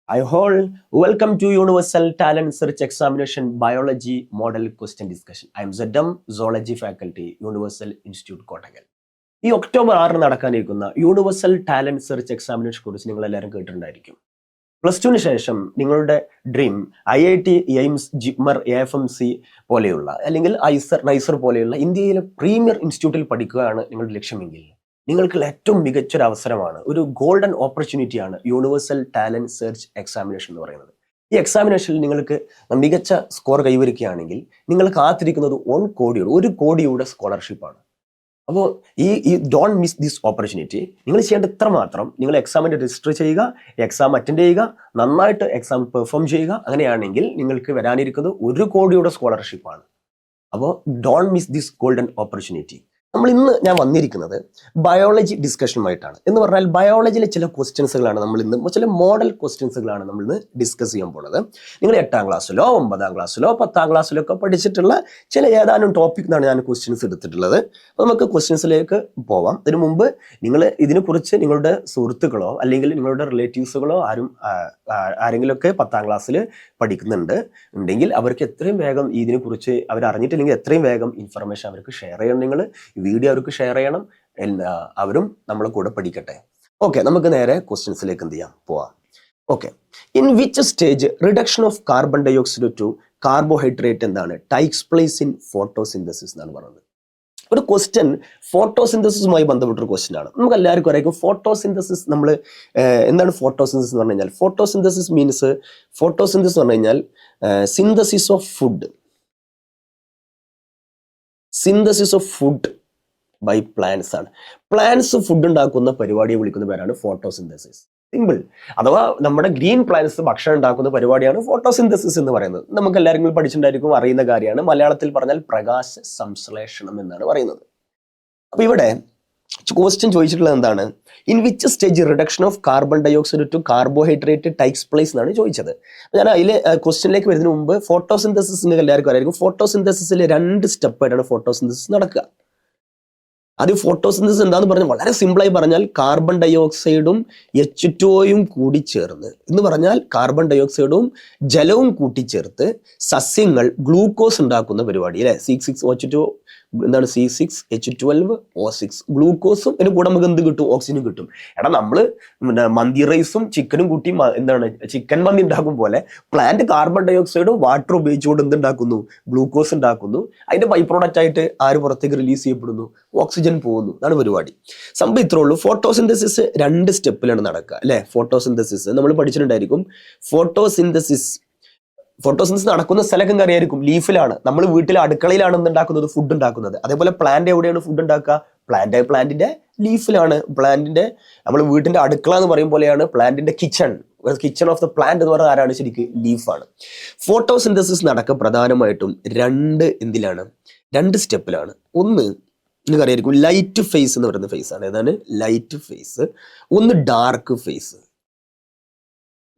I all welcome to Universal Talent Search Examination Biology Model Question Discussion. I am ZM Zoology Faculty, Universal Institute Kottagal. ഈ October 6 നടക്കാനിരിക്കുന്ന universal talent search എക്സാമിനേഷനെ കുറിച്ച് നിങ്ങൾ എല്ലാവരും കേട്ടിട്ടുണ്ടായിരിക്കും. +2 ശേഷം നിങ്ങളുടെ dream IIT, AIIMS, JIPMER, AFMC പോലെയുള്ള അല്ലെങ്കിൽ നൈസർ പോലെയുള്ള ഇന്ത്യയിലെ പ്രീമിയർ ഇൻസ്റ്റിറ്റ്യൂട്ടിൽ പഠിക്കുകയാണ് നിങ്ങളുടെ ലക്ഷ്യമെങ്കിൽ നിങ്ങൾക്കുള്ള ഏറ്റവും മികച്ചൊരു അവസരമാണ്, ഒരു ഗോൾഡൻ ഓപ്പർച്യൂണിറ്റിയാണ് യൂണിവേഴ്സൽ ടാലന്റ് സെർച്ച് എക്സാമിനേഷൻ എന്ന് പറയുന്നത്. ഈ എക്സാമിനേഷനിൽ നിങ്ങൾക്ക് മികച്ച സ്കോർ കൈവരിക്കുകയാണെങ്കിൽ നിങ്ങൾ കാത്തിരിക്കുന്നത് 1 കോടിയുടെ സ്കോളർഷിപ്പാണ്. അപ്പോൾ ഈ ഡോണ്ട് മിസ് ദിസ് ഓപ്പർച്യൂണിറ്റി. നിങ്ങൾ ചെയ്യേണ്ട ഇത്ര മാത്രം, നിങ്ങൾ എക്സാമിന് രജിസ്റ്റർ ചെയ്യുക, എക്സാം അറ്റൻഡ് ചെയ്യുക, നന്നായിട്ട് എക്സാം പെർഫോം ചെയ്യുക. അങ്ങനെയാണെങ്കിൽ നിങ്ങൾക്ക് വരാനിരിക്കുന്നത് 1 കോടിയുടെ സ്കോളർഷിപ്പാണ്. അപ്പോൾ don't miss this golden opportunity. ഞാൻ വന്നിരിക്കുന്നത് ബയോളജി ഡിസ്കഷനുമായിട്ടാണ്. എന്ന് പറഞ്ഞാൽ ബയോളജിയിലെ ചില ക്വസ്റ്റ്യൻസുകളാണ് ചില മോഡൽ ക്വസ്റ്റ്യൻസുകളാണ് നമ്മൾ ഇന്ന് ഡിസ്കസ് ചെയ്യാൻ പോകുന്നത്. നിങ്ങൾ 8ാം ക്ലാസ്സിലോ 9ാം ക്ലാസ്സിലോ 10ാം ക്ലാസ്സിലോ ഒക്കെ പഠിച്ചിട്ടുള്ള ചില ഏതാനും ടോപ്പിക് എന്നാണ് ഞാൻ ക്വസ്റ്റ്യൻസ് എടുത്തിട്ടുള്ളത്. അപ്പോൾ നമുക്ക് ക്വസ്റ്റ്യൻസിലേക്ക് പോവാം. അതിനു മുമ്പ് നിങ്ങൾ ഇതിനെക്കുറിച്ച് നിങ്ങളുടെ സുഹൃത്തുക്കളോ അല്ലെങ്കിൽ നിങ്ങളുടെ റിലേറ്റീവ്സുകളോ ആരെങ്കിലുമൊക്കെ 10ാം ക്ലാസ്സിൽ ഉണ്ടെങ്കിൽ അവർക്ക് എത്രയും വേഗം ഇതിനെക്കുറിച്ച് അവർ അറിഞ്ഞിട്ടില്ലെങ്കിൽ എത്രയും വേഗം ഇൻഫർമേഷൻ അവർക്ക് ഷെയർ ചെയ്യണം. നിങ്ങൾ വീഡിയോ അവർക്ക് ഷെയർ ചെയ്യണം, അവരും നമ്മളെ കൂടെ പഠിക്കട്ടെ. ഓക്കെ, നമുക്ക് നേരെ ക്വസ്റ്റ്യൻസിലേക്ക് പോവാം. Okay, in which stage reduction of carbon dioxide to carbohydrate എന്താണ് ടേക്സ് പ്ലേസ് ഇൻ ഫോട്ടോസിന്തസിസ് എന്നാണ് പറയുന്നത്. ഒരു ക്വസ്റ്റ്യൻ ഫോട്ടോസിന്തസിസുമായി ബന്ധപ്പെട്ടൊരു ക്വസ്റ്റ്യൻ ആണ്. നമുക്ക് എല്ലാവർക്കും അറിയാം ഫോട്ടോസിന്തസിസ് എന്താണ് ഫോട്ടോസിന്തസിസ് എന്ന് പറഞ്ഞു കഴിഞ്ഞാൽ. ഫോട്ടോസിന്തസിസ് എന്ന് പറഞ്ഞു കഴിഞ്ഞാൽ synthesis of food by plants ആണ്. പ്ലാന്റ്സ് ഫുഡ് ഉണ്ടാക്കുന്ന പരിപാടിയെ വിളിക്കുന്ന പേരാണ് ഫോട്ടോസിന്തസിസ്. സിമ്പിൾ. അഥവാ നമ്മുടെ ഗ്രീൻ പ്ലാന്റ്സ് ഭക്ഷണം ഉണ്ടാക്കുന്ന പരിപാടിയാണ് ഫോട്ടോസിന്തസിസ് എന്ന് പറയുന്നത്. നമുക്ക് എല്ലാവരും പഠിച്ചിട്ടുണ്ടായിരിക്കും, അറിയുന്ന കാര്യമാണ്. മലയാളത്തിൽ പറഞ്ഞാൽ പ്രകാശ സംശ്ലേഷണം എന്നാണ് പറയുന്നത്. അപ്പൊ ഇവിടെ ക്വസ്റ്റ്യൻ ചോദിച്ചിട്ടുള്ളത് എന്താണ്? In which stage reduction of carbon dioxide to carbohydrate takes place എന്നാണ് ചോദിച്ചത്. ഞാൻ അതിൽ ക്വസ്റ്റ്യനിലേക്ക് വരുന്നതിന് മുമ്പ് ഫോട്ടോസിന്തസിസിന് എല്ലാവർക്കും അറിയായിരിക്കും. ഫോട്ടോസിന്തസിസിൽ 2 സ്റ്റെപ്പായിട്ടാണ് ഫോട്ടോസിന്തസിസ് നടക്കുക. അത് ഫോട്ടോസിന്തസിസ് എന്താന്ന് പറഞ്ഞാൽ വളരെ സിമ്പിളായി പറഞ്ഞാൽ കാർബൺ ഡയോക്സൈഡും H2O കൂടി ചേർന്ന് എന്ന് പറഞ്ഞാൽ കാർബൺ ഡയോക്സൈഡും ജലവും കൂട്ടിച്ചേർത്ത് സസ്യങ്ങൾ ഗ്ലൂക്കോസ് ഉണ്ടാക്കുന്ന പരിപാടി അല്ലെ. C6H2O എന്താണ് C6H12O6 ഗ്ലൂക്കോസും ഇതിന് കൂടെ നമുക്ക് എന്ത് കിട്ടും? ഓക്സിജനും കിട്ടും. നമ്മള് മന്തി റൈസും ചിക്കനും കൂട്ടി ചിക്കൻ മന്തി ഉണ്ടാക്കും പോലെ പ്ലാന്റ് കാർബൺ ഡയോക്സൈഡും വാട്ടർ ഉപയോഗിച്ചുകൊണ്ട് എന്തുണ്ടാക്കുന്നു? ഗ്ലൂക്കോസ് ഉണ്ടാക്കുന്നു. അതിന്റെ ബൈ പ്രോഡക്റ്റ് ആയിട്ട് ആര് പുറത്തേക്ക് റിലീസ് ചെയ്യപ്പെടുന്നു? ഓക്സിജൻ പോകുന്നു. അതാണ് പരിപാടി. സംഭവം ഇത്രേ ഉള്ളൂ. ഫോട്ടോസിന്തസിസ് 2 സ്റ്റെപ്പിലാണ് നടക്കുക അല്ലെ. ഫോട്ടോസിന്തസിസ് നമ്മൾ പഠിച്ചിട്ടുണ്ടായിരിക്കും. ഫോട്ടോസിന്തസിസ് നടക്കുന്ന സ്ഥലമൊക്കെ അറിയായിരിക്കും. ലീഫിലാണ്. നമ്മൾ വീട്ടിലെ അടുക്കളയിലാണ് എന്തുണ്ടാക്കുന്നത്? ഫുഡ് ഉണ്ടാക്കുന്നത്. അതേപോലെ പ്ലാന്റ് എവിടെയാണ് ഫുഡ് ഉണ്ടാക്കുക? പ്ലാന്റിന്റെ ലീഫിലാണ്. നമ്മൾ വീട്ടിന്റെ അടുക്കള എന്ന് പറയും പോലെയാണ് പ്ലാന്റിന്റെ കിച്ചൺ ഓഫ് ദ പ്ലാന്റ് എന്ന് പറയുന്നത് ആരാണ്? ശരിക്കും ലീഫാണ്. ഫോട്ടോസിന്തസിസ് നടക്കുക പ്രധാനമായിട്ടും 2 സ്റ്റെപ്പിലാണ്. ഒന്ന് നിങ്ങൾക്കറിയായിരിക്കും ലൈറ്റ് ഫേസ് എന്ന് പറയുന്ന ഫേസ് ആണ്. ഏതാണ് ലൈറ്റ് ഫേസ്? ഒന്ന് ഡാർക്ക് ഫേസ്.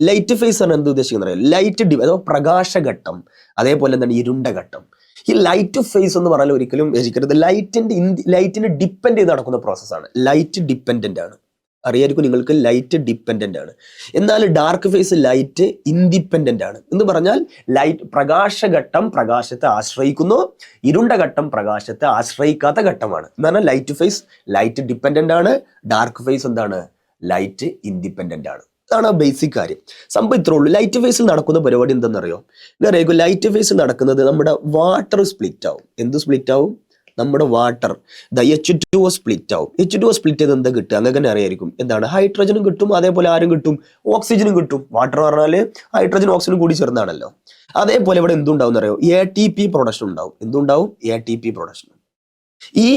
ലൈറ്റ് ഫേസ് ആണ് എന്ത് ഉദ്ദേശിക്കുന്നത്? ലൈറ്റ് അഥവാ പ്രകാശഘട്ടം, അതേപോലെ എന്താണ് ഇരുണ്ട ഘട്ടം. ഈ ലൈറ്റ് ഫേസ് എന്ന് പറഞ്ഞാൽ ഒരിക്കലും വിചാരിക്കരുത് ലൈറ്റിനെ ഡിപ്പെൻഡ് ചെയ്ത് നടക്കുന്ന പ്രോസസ്സാണ്. ലൈറ്റ് ഡിപ്പെൻഡന്റ് ആണ്. അറിയായിരിക്കും നിങ്ങൾക്ക്, ലൈറ്റ് ഡിപ്പെൻഡന്റ് ആണ്. എന്നാൽ ഡാർക്ക് ഫേസ് ലൈറ്റ് ഇൻഡിപെൻഡന്റ് ആണ്. എന്ന് പറഞ്ഞാൽ പ്രകാശഘട്ടം പ്രകാശത്തെ ആശ്രയിക്കുന്നു, ഇരുണ്ട ഘട്ടം പ്രകാശത്തെ ആശ്രയിക്കാത്ത ഘട്ടമാണ്. എന്ന് പറഞ്ഞാൽ ലൈറ്റ് ഫേസ് ലൈറ്റ് ഡിപ്പെൻഡന്റ് ആണ്, ഡാർക്ക് ഫേസ് എന്താണ്? ലൈറ്റ് ഇൻഡിപെൻഡന്റ് ആണ്. അതാണ് ബേസിക് കാര്യം. സംഭവം ഇത്രേ ഉള്ളൂ. ലൈറ്റ് ഫേസിൽ നടക്കുന്ന പരിപാടി എന്തെന്നറിയോ? അറിയാം, ലൈറ്റ് ഫേസിൽ നടക്കുന്നത് നമ്മുടെ വാട്ടർ സ്പ്ലിറ്റ് ആവും. എന്ത് സ്പ്ലിറ്റ് ആവും? നമ്മുടെ വാട്ടർ H2O സ്പ്ലിറ്റ് ആവും. H2O സ്പ്ലിറ്റ് ചെയ്ത് എന്താ കിട്ടുക? അങ്ങനെ അറിയായിരിക്കും. എന്താണ്? ഹൈഡ്രജനും കിട്ടും, അതേപോലെ ആരും കിട്ടും? ഓക്സിജനും കിട്ടും. വാട്ടർ പറഞ്ഞാല് ഹൈഡ്രജൻ ഓക്സിജനും കൂടി ചേർന്നാണല്ലോ. അതേപോലെ ഇവിടെ എന്തുണ്ടാവും എന്നറിയോ? ATP പ്രൊഡക്ഷൻ ഉണ്ടാവും. എന്തുണ്ടാവും? ATP production. ഈ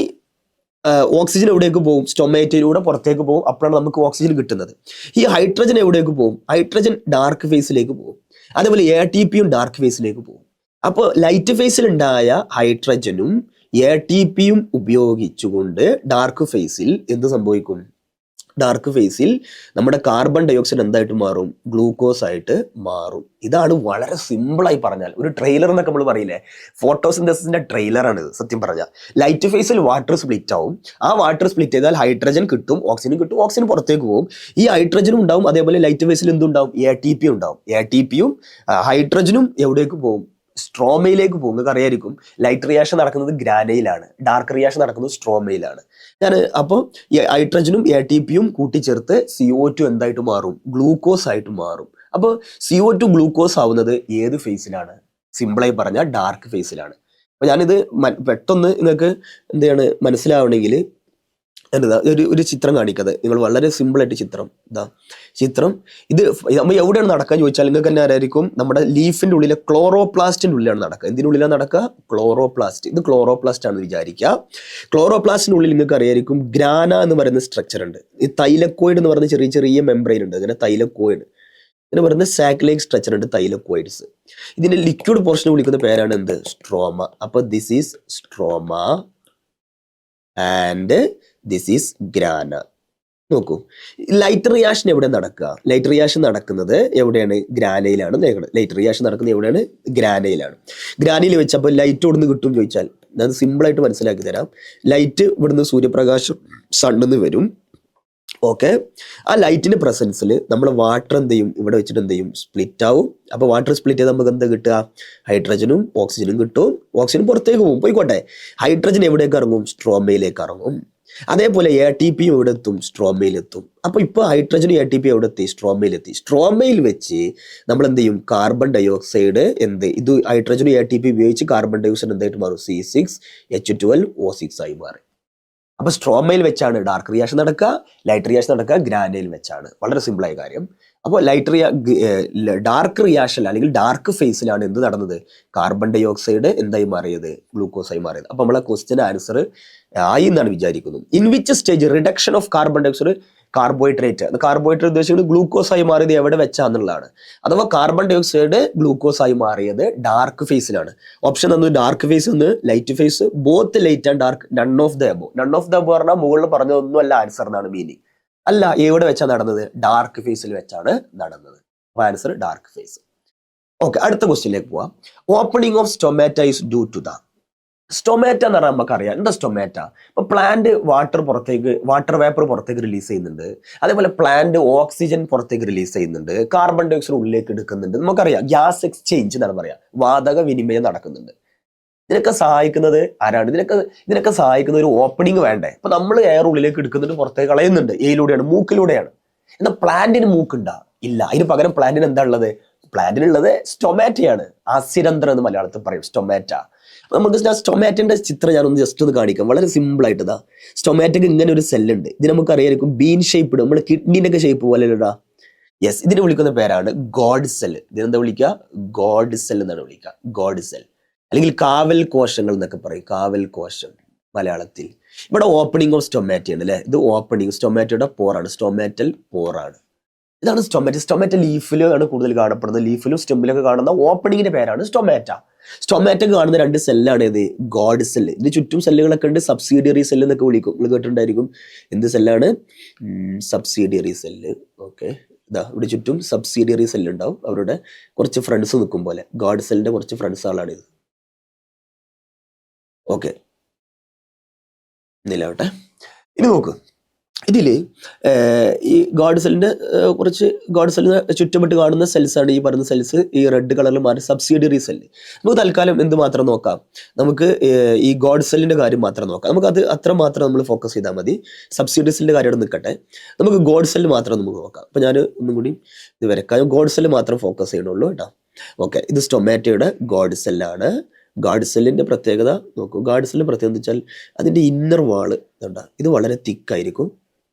ഓക്സിജൻ എവിടേക്ക് പോകും? സ്റ്റൊമാറ്റയിലൂടെ പുറത്തേക്ക് പോകും. അപ്പോഴാണ് നമുക്ക് ഓക്സിജൻ കിട്ടുന്നത്. ഈ ഹൈഡ്രജൻ എവിടേക്ക് പോകും? ഹൈഡ്രജൻ ഡാർക്ക് ഫേസിലേക്ക് പോകും. അതേപോലെ ATPയും ഡാർക്ക് ഫേസിലേക്ക് പോകും. അപ്പോൾ ലൈറ്റ് ഫേസിൽ ഉണ്ടായ ഹൈഡ്രജനും ATPയും ഉപയോഗിച്ചുകൊണ്ട് ഡാർക്ക് ഫേസിൽ എന്ത് സംഭവിക്കും? ഡാർക്ക് ഫേസിൽ നമ്മുടെ കാർബൺ ഡൈ ഓക്സൈഡ് എന്തായിട്ട് മാറും? ഗ്ലൂക്കോസ് ആയിട്ട് മാറും. ഇതാണ് വളരെ സിമ്പിളായി പറഞ്ഞാൽ ഒരു ട്രെയിലർ എന്നൊക്കെ നമ്മൾ പറയില്ലേ, ഫോട്ടോസിന്തസിന്റെ ട്രെയിലറാണ് ഇത് സത്യം പറഞ്ഞാൽ. ലൈറ്റ് ഫേസിൽ വാട്ടർ സ്പ്ലിറ്റ് ആവും. ആ വാട്ടർ സ്പ്ലിറ്റ് ചെയ്താൽ ഹൈഡ്രജൻ കിട്ടും, ഓക്സിജൻ കിട്ടും, ഓക്സിജൻ പുറത്തേക്ക് പോകും. ഈ ഹൈഡ്രജനും ഉണ്ടാവും, അതേപോലെ ലൈറ്റ് ഫേസിൽ എന്തുണ്ടാവും? ATP ഉണ്ടാവും. ATPയും ഹൈഡ്രജനും എവിടേക്ക് പോകും? സ്ട്രോമയിലേക്ക് പോകും. നിങ്ങൾക്ക് അറിയായിരിക്കും ലൈറ്റ് റിയാക്ഷൻ നടക്കുന്നത് ഗ്രാനയിലാണ്, ഡാർക്ക് റിയാക്ഷൻ നടക്കുന്നത് സ്ട്രോമയിലാണ്. അപ്പോൾ ഈ ഹൈഡ്രജനും ATPയും കൂട്ടിച്ചേർത്ത് CO2 എന്തായിട്ട് മാറും? ഗ്ലൂക്കോസ് ആയിട്ട് മാറും. അപ്പോൾ CO2 ഗ്ലൂക്കോസ് ആവുന്നത് ഏത് ഫേസിലാണ്? സിമ്പിളായി പറഞ്ഞാൽ ഡാർക്ക് ഫേസിലാണ്. അപ്പോൾ ഞാനിത് പെട്ടെന്ന് നിങ്ങൾക്ക് എന്താണ് മനസ്സിലാവണമെങ്കിൽ എന്നതാ ഒരു ചിത്രം കാണിക്കത്. നിങ്ങൾ വളരെ സിമ്പിളായിട്ട് ചിത്രം ചിത്രം ഇത് നമ്മൾ എവിടെയാണ് നടക്കാൻ ചോദിച്ചാൽ നിങ്ങൾക്ക് തന്നെ അറിയായിരിക്കും, നമ്മുടെ ലീഫിന്റെ ഉള്ളിലെ ക്ലോറോപ്ലാസ്റ്റിന്റെ ഉള്ളിലാണ് നടക്കുക. എന്തിനുള്ളിലാണ് നടക്കുക? ക്ലോറോപ്ലാസ്റ്റ്. ഇത് ക്ലോറോപ്ലാസ്റ്റ് ആണെന്ന് വിചാരിക്കുക. ക്ലോറോപ്ലാസ്റ്റിന്റെ ഉള്ളിൽ നിങ്ങൾക്ക് അറിയായിരിക്കും ഗ്രാന എന്ന് പറയുന്ന സ്ട്രക്ചർ ഉണ്ട്. ഈ തൈലക്കോയിഡ് എന്ന് പറയുന്ന ചെറിയ ചെറിയ മെംബ്രെയിൻ ഉണ്ട്. അങ്ങനെ തൈലക്കോയിഡ് എന്ന് പറയുന്ന സാക്ലൈക് സ്ട്രക്ചർ ഉണ്ട്, തൈലക്കോയിഡ്സ്. ഇതിന്റെ ലിക്വിഡ് പോർഷൻ വിളിക്കുന്ന പേരാണ് എന്ത്? സ്ട്രോമ. അപ്പൊ this is stroma and this is grana. നോക്കൂ, ലൈറ്റ് റിയാക്ഷൻ എവിടെ നടക്കുക? ലൈറ്റ് റിയാക്ഷൻ നടക്കുന്നത് എവിടെയാണ്? ഗ്രാനയിലാണ്. ലൈറ്റ് റിയാക്ഷൻ നടക്കുന്നത് എവിടെയാണ്? ഗ്രാനയിലാണ്. ഗ്രാനയിൽ വെച്ചപ്പോൾ ലൈറ്റ് ഇവിടുന്ന് കിട്ടും ചോദിച്ചാൽ ഞാൻ സിമ്പിളായിട്ട് മനസ്സിലാക്കി തരാം. ലൈറ്റ് ഇവിടുന്ന് സൂര്യപ്രകാശം സണ്ണിന്ന് വരും. ഓക്കെ, ആ ലൈറ്റിന്റെ പ്രസൻസിൽ നമ്മൾ വാട്ടർ എന്ത് ചെയ്യും? ഇവിടെ വെച്ചിട്ട് എന്ത് ചെയ്യും? സ്പ്ലിറ്റ് ആവും. അപ്പോൾ വാട്ടർ സ്പ്ലിറ്റ് ചെയ്ത് നമുക്ക് എന്താ കിട്ടുക? ഹൈഡ്രജനും ഓക്സിജനും കിട്ടും. ഓക്സിജൻ പുറത്തേക്ക് പോകും, പോയിക്കോട്ടെ. ഹൈഡ്രജൻ എവിടേക്ക് ഇറങ്ങും? സ്ട്രോമയിലേക്ക് ഇറങ്ങും. അതേപോലെ ATPയും എവിടെ എത്തും? സ്ട്രോമയിലെത്തും. അപ്പോൾ ഇപ്പോൾ ഹൈഡ്രജനും ATP എവിടെ എത്തി? സ്ട്രോമയിലെത്തി. സ്ട്രോമയിൽ വെച്ച് നമ്മൾ എന്ത് ചെയ്യും? കാർബൺ ഡൈ ഓക്സൈഡ് ഇത് ഹൈഡ്രജനും ATP ഉപയോഗിച്ച് കാർബൺ ഡൈ ഓക്സൈഡ് എന്തായിട്ട് മാറും? C6H12O6 ആയി മാറി. അപ്പൊ സ്ട്രോമയിൽ വെച്ചാണ് ഡാർക്ക് റിയാക്ഷൻ നടക്കുക, ലൈറ്റ് റിയാക്ഷൻ നടക്കുക ഗ്രാനയിൽ വെച്ചാണ്. വളരെ സിമ്പിളായ കാര്യം. അപ്പോൾ ഡാർക്ക് റിയാക്ഷൻ അല്ലെങ്കിൽ ഡാർക്ക് ഫേസിലാണ് എന്ത് നടന്നത്? കാർബൺ ഡൈ ഓക്സൈഡ് എന്തായി മാറിയത്? ഗ്ലൂക്കോസ് ആയി മാറിയത്. അപ്പൊ നമ്മളെ ക്വസ്റ്റ്യൻ ആൻസർ ആയി എന്നാണ് വിചാരിക്കുന്നത്. In which stage reduction of carbon dioxide carbohydrate ഉദ്ദേശിക്കുന്നത് ഗ്ലൂക്കോസ് ആയി മാറിയത് എവിടെ വെച്ചാന്നുള്ളതാണ്. അഥവാ കാർബൺ ഡൈ ഓക്സൈഡ് ഗ്ലൂക്കോസ് ആയി മാറിയത് ഡാർക്ക് ഫേസിലാണ്. ഓപ്ഷൻ ഒന്ന് ഡാർക്ക് ഫേസ്, ഒന്ന് light face. Both light and dark, none of the അബോ. None of the അബോ പറഞ്ഞാൽ മുകളിൽ പറഞ്ഞതൊന്നും അല്ല ആൻസർ എന്നാണ് മീനിങ്. അല്ല, എവിടെ വെച്ചാണ് നടന്നത്? ഡാർക്ക് ഫേസിൽ വെച്ചാണ് നടന്നത്. അപ്പൊ ആൻസർ ഡാർക്ക് ഫേസ്. ഓക്കെ, അടുത്ത ക്വസ്റ്റ്യനിലേക്ക് പോവാം. Opening of stomata is due to the. Stomata എന്ന് പറഞ്ഞാൽ നമുക്കറിയാം എന്താ സ്റ്റൊമാറ്റ. ഇപ്പൊ പ്ലാന്റ് വാട്ടർ വേപ്പർ പുറത്തേക്ക് റിലീസ് ചെയ്യുന്നുണ്ട്. അതേപോലെ പ്ലാന്റ് ഓക്സിജൻ പുറത്തേക്ക് റിലീസ് ചെയ്യുന്നുണ്ട്. കാർബൺ ഡൈ ഓക്സൈഡ് ഉള്ളിലേക്ക് എടുക്കുന്നുണ്ട്. നമുക്കറിയാം ഗ്യാസ് എക്സ്ചേഞ്ച് എന്നാണ് പറയാ, വാതക വിനിമയം നടക്കുന്നുണ്ട്. ഇതിനൊക്കെ സഹായിക്കുന്നത് ആരാണ്? ഇതിനൊക്കെ സഹായിക്കുന്ന ഒരു ഓപ്പണിംഗ് വേണ്ടേ? ഇപ്പൊ നമ്മൾ എയർ ഉള്ളിലേക്ക് എടുക്കുന്നുണ്ട്, പുറത്തേക്ക് കളയുന്നുണ്ട്. എയിലൂടെയാണ്, മൂക്കിലൂടെയാണ്. എന്നാൽ പ്ലാന്റിന് മൂക്കുണ്ടാ? ഇല്ല. അതിന് പകരം പ്ലാന്റിന് എന്താ ഉള്ളത്? പ്ലാന്റിനുള്ളത് സ്റ്റൊമാറ്റയാണ്. ആസ്യരന്ധ്രം എന്ന് മലയാളത്തിൽ പറയും, സ്റ്റൊമാറ്റ. നമുക്ക് സ്റ്റൊമാറ്റന്റെ ചിത്രം ഞാനൊന്ന് ജസ്റ്റ് ഒന്ന് കാണിക്കാം. വളരെ സിമ്പിൾ ആയിട്ട് ഇതാ. സ്റ്റൊമാറ്റക്ക് ഇങ്ങനെ ഒരു സെല്ലുണ്ട്. ഇത് നമുക്കറിയായിരിക്കും ബീൻ ഷേപ്പ്, നമ്മുടെ കിഡ്നീൻ്റെ ഒക്കെ ഷേപ്പ് പോലെ ഇടാ. യെസ്, ഇതിനെ വിളിക്കുന്ന പേരാണ് ഗോഡ് സെൽ. ഇതിനെന്താ വിളിക്കുക? ഗോഡ് സെൽ എന്നാണ് വിളിക്കുക. ഗോഡ് സെൽ അല്ലെങ്കിൽ കാവൽ കോശങ്ങൾ എന്നൊക്കെ പറയും. കാവൽ കോശം മലയാളത്തിൽ. ഇവിടെ ഓപ്പണിംഗ് ഓഫ് സ്റ്റൊമാറ്റയാണ് അല്ലേ? ഇത് ഓപ്പണിംഗ്, സ്റ്റൊമാറ്റയുടെ പോറാണ്, സ്റ്റൊമാറ്റൽ പോറാണ്. ഇതാണ് സ്റ്റൊമാറ്റ. സ്റ്റൊമാറ്റ ലീഫിലാണ് കൂടുതൽ കാണപ്പെടുന്നത്. ലീഫിലും സ്റ്റെമ്പിലൊക്കെ കാണുന്ന ഓപ്പണിങ്ങിന്റെ പേരാണ് സ്റ്റൊമാറ്റ. സ്റ്റൊമാറ്റക്ക് കാണുന്ന രണ്ട് സെല്ലാണ് ഇത് ഗോഡ് സെല്ല്. ഇതിന് ചുറ്റും സെല്ലുകളൊക്കെ ഉണ്ട്. സബ്സിഡിയറി സെല്ല് എന്നൊക്കെ വിളിക്കും, നിങ്ങൾ കേട്ടിട്ടുണ്ടായിരിക്കും. എന്ത് സെല്ലാണ്? Subsidiary cell. ഓക്കെ, ഇതാ ഇവിടെ ചുറ്റും സബ്സിഡിയറി സെല്ല് ഉണ്ടാവും. അവരുടെ കുറച്ച് ഫ്രണ്ട്സ് നിൽക്കും പോലെ. ഗോഡ് സെല്ലിന്റെ കുറച്ച് ഫ്രണ്ട്സുകളാണ് ഇത്. ഓക്കെ, നിലാവട്ടെ. ഇനി നോക്ക്, ഇതിൽ ഈ ഗോഡ് സെല്ലിന്റെ ചുറ്റുമിട്ട് കാണുന്ന സെൽസാണ് ഈ പറയുന്ന സെൽസ്. ഈ റെഡ് കളറിൽ മാറി സബ്സിഡിയറി സെല്ല്. നമുക്ക് തൽക്കാലം എന്ത് മാത്രം നോക്കാം? നമുക്ക് ഈ ഗോഡ് സെല്ലിന്റെ കാര്യം മാത്രം നോക്കാം. നമുക്ക് അത് അത്ര മാത്രം നമ്മൾ ഫോക്കസ് ചെയ്താൽ മതി. സബ്സിഡിയറി സെല്ലിന്റെ കാര്യം നിൽക്കട്ടെ. നമുക്ക് ഗോഡ് സെല്ല് മാത്രം നമുക്ക് നോക്കാം. അപ്പൊ ഞാൻ ഒന്നും കൂടി ഇത് വരക്കാം. ഗോഡ് സെല്ല് മാത്രം ഫോക്കസ് ചെയ്യണുള്ളൂ കേട്ടോ. ഓക്കെ, ഇത് സ്റ്റൊമാറ്റോയുടെ ഗോഡ് സെല്ലാണ്. ഗാർഡ് സെല്ലിന്റെ പ്രത്യേകത നോക്കൂ. ഗാർഡ് സെല്ലിന്റെ പ്രത്യേകത എന്ന് വെച്ചാൽ അതിന്റെ ഇന്നർ വാള് ഇത് വളരെ തിക്കായിരിക്കും.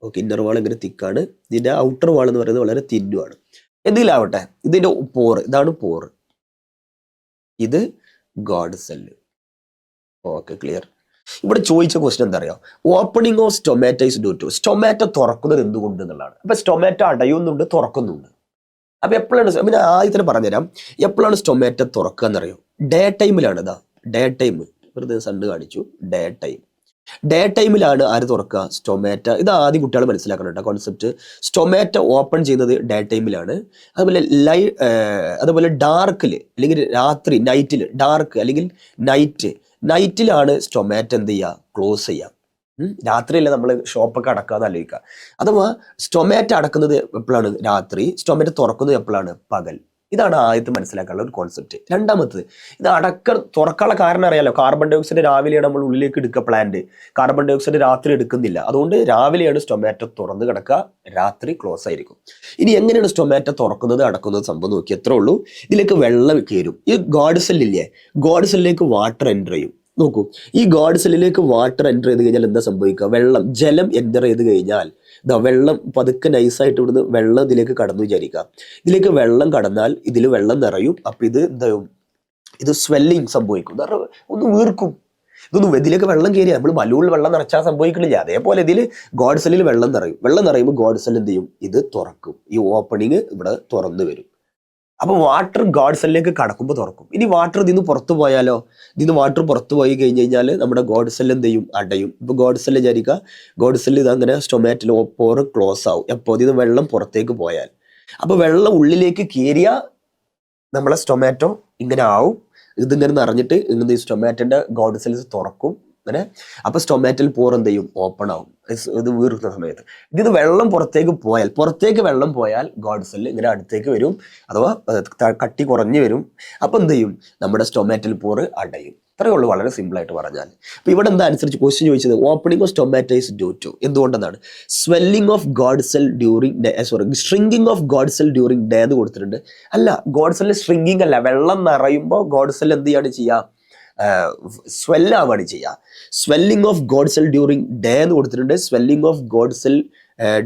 ഓക്കെ, ഇന്നർ വാൾ ഇങ്ങനെ തിക്കാണ്. ഇതിന്റെ ഔട്ടർ വാൾ എന്ന് പറയുന്നത് വളരെ തിന്നുമാണ്. എന്തെങ്കിലാവട്ടെ, ഇതിന്റെ പോറ്, ഇതാണ് പോറ്. ഇത് ഗാർഡ് സെല്ല്. Okay, clear. ഇവിടെ ചോദിച്ച ക്വസ്റ്റ്യൻ എന്താ അറിയാം? Opening of stomata is due to. Stomata തുറക്കുന്നത് എന്തുകൊണ്ട് എന്നുള്ളതാണ്. അപ്പൊ സ്റ്റൊമാറ്റ അടയുന്നുണ്ട്, തുറക്കുന്നുണ്ട്. അപ്പൊ എപ്പോഴാണ്, ഞാൻ ആദ്യത്തിന് പറഞ്ഞുതരാം എപ്പോഴാണ് സ്റ്റൊമാറ്റ തുറക്കുക എന്നറിയോ? ഡേ ടൈമിലാണ്. ഇതാ ഡേ ടൈം, വെറുതെ സണ്ണ് കാണിച്ചു. ഡേ ടൈം ഡേ ടൈമിലാണ് ആര് തുറക്കുക? സ്റ്റൊമാറ്റ. ഇത് ആദ്യം കുട്ടികൾ മനസ്സിലാക്കണം കേട്ടോ കോൺസെപ്റ്റ്. സ്റ്റൊമാറ്റ ഓപ്പൺ ചെയ്യുന്നത് ഡേ ടൈമിലാണ്. അതുപോലെ അതുപോലെ ഡാർക്കിൽ അല്ലെങ്കിൽ രാത്രി നൈറ്റിൽ, ഡാർക്ക് അല്ലെങ്കിൽ നൈറ്റിലാണ് സ്റ്റൊമാറ്റ എന്ത് ചെയ്യുക? ക്ലോസ് ചെയ്യുക. രാത്രിയല്ല നമ്മൾ ഷോപ്പൊക്കെ അടക്കാന്ന് ആലോചിക്കുക. അഥവാ സ്റ്റൊമാറ്റ അടക്കുന്നത് എപ്പോഴാണ്? രാത്രി. സ്റ്റൊമാറ്റ തുറക്കുന്നത് എപ്പോഴാണ്? പകൽ. ഇതാണ് ആദ്യത്തെ മനസ്സിലാക്കാനുള്ള ഒരു കോൺസെപ്റ്റ്. രണ്ടാമത്, ഇത് തുറക്കാനുള്ള കാരണം അറിയാലോ. കാർബൺ ഡൈ ഓക്സൈഡ് രാവിലെയാണ് നമ്മൾ ഉള്ളിലേക്ക് എടുക്കുക. പ്ലാന്റ് കാർബൺ ഡൈ ഓക്സൈഡ് രാത്രി എടുക്കുന്നില്ല. അതുകൊണ്ട് രാവിലെയാണ് സ്റ്റൊമാറ്റോ തുറന്ന് കിടക്കുക, രാത്രി ക്ലോസ് ആയിരിക്കും. ഇനി എങ്ങനെയാണ് സ്റ്റൊമാറ്റോ തുറക്കുന്നത് അടക്കുന്നത് സംഭവം നോക്കി. എത്രേ ഉള്ളൂ. ഇതിലേക്ക് വെള്ളം കയറും. ഈ ഗോഡ് സെല്ലില്ലേ, ഗോഡ് സെല്ലിലേക്ക് വാട്ടർ എൻ്റർ ചെയ്യും. നോക്കൂ, ഈ ഗോഡ് സെല്ലിലേക്ക് വാട്ടർ എൻ്റർ ചെയ്ത് കഴിഞ്ഞാൽ എന്താ സംഭവിക്കുക? ജലം എൻ്റർ ചെയ്ത് കഴിഞ്ഞാൽ വെള്ളം പതുക്കെ നൈസായിട്ട് ഇവിടുന്ന് വെള്ളം ഇതിലേക്ക് കടന്നു വിചാരിക്കുക. ഇതിലേക്ക് വെള്ളം കടന്നാൽ ഇതിൽ വെള്ളം നിറയും. അപ്പം ഇത് സ്വെല്ലിങ് സംഭവിക്കും. ഒന്ന് വീർക്കും. ഇതിലേക്ക് വെള്ളം കയറിയാൽ നമ്മൾ ബലൂണിൽ വെള്ളം നിറച്ചാൽ സംഭവിക്കണില്ല. അതേപോലെ ഇതിൽ ഗോഡ് സെല്ലിൽ വെള്ളം നിറയുമ്പോൾ ഗോഡ് സെൽ എന്ത് ചെയ്യും? ഇത് തുറക്കും. ഈ ഓപ്പണിങ് ഇവിടെ തുറന്നു വരും. അപ്പോൾ വാട്ടർ ഗോഡ് സെല്ലിലേക്ക് കടക്കുമ്പോൾ തുറക്കും. ഇനി വാട്ടർ ഇതിന്ന് പുറത്തു പോയാലോ? ഇതിന്ന് വാട്ടർ പുറത്തു പോയി കഴിഞ്ഞ് കഴിഞ്ഞാൽ നമ്മുടെ ഗോഡ് സെല്ല് എന്ത് ചെയ്യും? അടയും. ഇപ്പോൾ ഗോഡ് സെല്ല് വിചാരിക്കുക, ഗോഡ് സെല്ല് ഇതങ്ങനെ സ്റ്റൊമാറ്റിൽ പോറ് ക്ലോസ് ആവും. എപ്പോൾ? ഇതിന്ന് വെള്ളം പുറത്തേക്ക് പോയാൽ. അപ്പോൾ വെള്ളം ഉള്ളിലേക്ക് കയറിയാൽ നമ്മളെ സ്റ്റൊമാറ്റോ ഇങ്ങനെ ആവും. ഇതിങ്ങനെ നിറഞ്ഞിട്ട് ഇങ്ങനെ ഈ സ്റ്റൊമാറ്റോൻ്റെ ഗോഡ് സെൽസ് തുറക്കും. അങ്ങനെ അപ്പോൾ സ്റ്റൊമാറ്റൽ പോർ എന്ത് ചെയ്യും? ഓപ്പൺ ആവും. ഇത് വീർക്കുന്ന സമയത്ത് ഇതിന് വെള്ളം പുറത്തേക്ക് വെള്ളം പോയാൽ ഗോഡ് സെല്ല് ഇങ്ങനെ അടുത്തേക്ക് വരും, അഥവാ കട്ടി കുറഞ്ഞു വരും. അപ്പോൾ എന്ത് ചെയ്യും? നമ്മുടെ സ്റ്റൊമാറ്റൽ പോർ അടയും. ഇത്രയേ ഉള്ളൂ, വളരെ സിമ്പിൾ ആയിട്ട് പറഞ്ഞാൽ. അപ്പോൾ ഇവിടെ എന്താ അനുസരിച്ച് ക്വസ്റ്റ്യൻ ചോദിച്ചത്? Opening of stomata is due to, എന്തുകൊണ്ടെന്നാണ്? Swelling of guard cell shrinking of guard cell during day എന്ന് കൊടുത്തിട്ടുണ്ട്. അല്ല, ഗോഡ് സെല്ല് ഷ്രിങ്കിങ് അല്ല. വെള്ളം നിറയുമ്പോൾ ഗോഡ് സെൽ എന്ത് ചെയ്യാണ് ചെയ്യുക? സ്വെല്ലാവാണ് ചെയ്യുക. Swelling of guard cell during day എന്ന് കൊടുത്തിട്ടുണ്ട്. Swelling of guard cell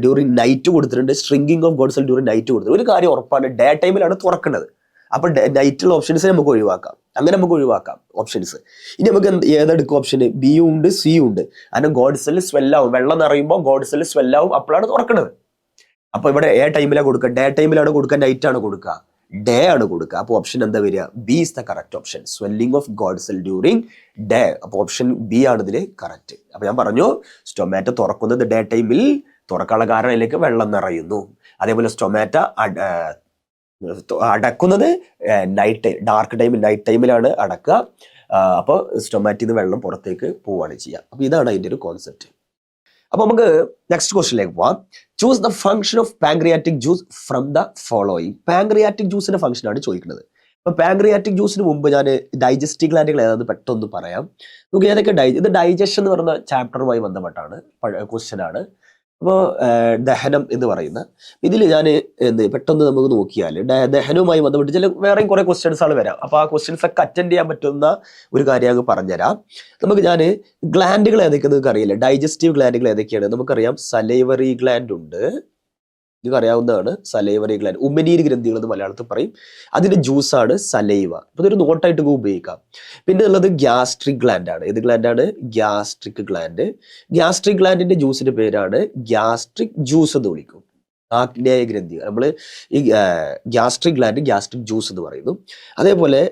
during night കൊടുത്തിട്ടുണ്ട്. Shrinking of guard cell during night കൊടുത്തിട്ടുണ്ട്. ഒരു കാര്യം ഉറപ്പാണ്, ഡേ ടൈമിലാണ് തുറക്കുന്നത്. അപ്പോൾ നൈറ്റുള്ള ഓപ്ഷൻസ് നമുക്ക് ഒഴിവാക്കാം. അങ്ങനെ നമുക്ക് ഒഴിവാക്കാം ഓപ്ഷൻസ്. ഇനി നമുക്ക് ഏതെടുക്കും? ഓപ്ഷന് ബിയും ഉണ്ട്, സിയും ഉണ്ട്. അങ്ങനെ ഗോഡ് സെൽ സ്വെല്ലാവും. വെള്ളം നിറയുമ്പോൾ ഗോഡ് സെൽ സ്വെല്ലാവും. അപ്പോഴാണ് തുറക്കുന്നത്. അപ്പോൾ ഇവിടെ ടൈമിലാണ് കൊടുക്കുക? ഡേ ടൈമിലാണ് കൊടുക്കുക, നൈറ്റ് ആണ് കൊടുക്കുക? ഡേ ആണ് കൊടുക്കുക. അപ്പോൾ ഓപ്ഷൻ എന്താ വരിക? B is the correct option. Swelling of guard cell during day. അപ്പോൾ ഓപ്ഷൻ ബി ആണ് ഇതിൽ കറക്റ്റ്. അപ്പോൾ ഞാൻ പറഞ്ഞു, സ്റ്റൊമാറ്റോ തുറക്കുന്നത് ഡേ ടൈമിൽ, തുറക്കാനുള്ള കാരണം അതിലേക്ക് വെള്ളം നിറയുന്നു. അതേപോലെ സ്റ്റൊമാറ്റോ അടക്കുന്നത് ഡാർക്ക് ടൈമിൽ, നൈറ്റ് ടൈമിലാണ് അടക്കുക. അപ്പോൾ സ്റ്റൊമാറ്റോയിൽ നിന്ന് വെള്ളം പുറത്തേക്ക് പോവുകയാണ് ചെയ്യുക. അപ്പോൾ ഇതാണ് അതിൻ്റെ ഒരു കോൺസെപ്റ്റ്. അപ്പോൾ നമുക്ക് നെക്സ്റ്റ് ക്വസ്റ്റിനിലേക്ക് പോവാം. Choose the function of pancreatic juice from the following. Pancreatic ജ്യൂസിന്റെ ഫംഗ്ഷനാണ് ചോദിക്കുന്നത്. അപ്പോൾ പാങ്ക്രിയാറ്റിക് ജ്യൂസിന് മുമ്പ് ഞാൻ ഡൈജസ്റ്റീവ് ഗ്ലാൻഡുകൾ ഏതാണെന്ന് പെട്ടെന്ന് പറയാം. നമുക്ക് ഏതൊക്കെ ഇത് ഡൈജഷൻ എന്ന് പറയുന്ന ചാപ്റ്ററുമായി ബന്ധപ്പെട്ടാണ് ക്വസ്റ്റ്യൻ ആണ്. അപ്പോൾ ദഹനം എന്ന് പറയുന്ന ഇതിൽ ഞാൻ പെട്ടെന്ന് നമുക്ക് നോക്കിയാൽ ദഹനവുമായി ബന്ധപ്പെട്ട് ചില വേറെയും കുറേ ക്വസ്റ്റ്യൻസ് ആണ് വരാം. അപ്പോൾ ആ ക്വസ്റ്റ്യൻസ് ഒക്കെ അറ്റൻഡ് ചെയ്യാൻ പറ്റുന്ന ഒരു കാര്യം അങ്ങ് പറഞ്ഞുതരാം. ഞാൻ ഗ്ലാൻഡുകൾ ഏതൊക്കെ നിങ്ങൾക്ക് അറിയില്ല. ഡൈജസ്റ്റീവ് ഗ്ലാൻഡുകൾ ഏതൊക്കെയാണ് നമുക്കറിയാം. സലൈവറി ഗ്ലാൻഡ് ഉണ്ട്, നിങ്ങൾക്ക് അറിയാവുന്നതാണ്. സലൈവറി ഗ്ലാൻഡ്, ഉമിനീര് ഗ്രന്ഥികൾ എന്ന് മലയാളത്തിൽ പറയും. അതിന്റെ ജ്യൂസാണ് സലൈവ. അപ്പോൾ ഇതൊരു നോട്ടായിട്ട് ഉപയോഗിക്കാം. പിന്നെ ഉള്ളത് ഗ്യാസ്ട്രിക് ഗ്ലാൻഡ് ആണ്. ഏത് ഗ്ലാൻഡാണ്? Gastric gland. ഗ്യാസ്ട്രിക് ഗ്ലാൻഡിന്റെ ജ്യൂസിന്റെ പേരാണ് ഗ്യാസ്ട്രിക് ജ്യൂസ് എന്ന് വിളിക്കും. ആഗ്നേയ ഗ്രന്ഥി, നമ്മൾ ഈ ഗ്യാസ്ട്രിക് ഗ്ലാൻഡ് ഗ്യാസ്ട്രിക് ജ്യൂസ് എന്ന് പറയുന്നു. അതേപോലെ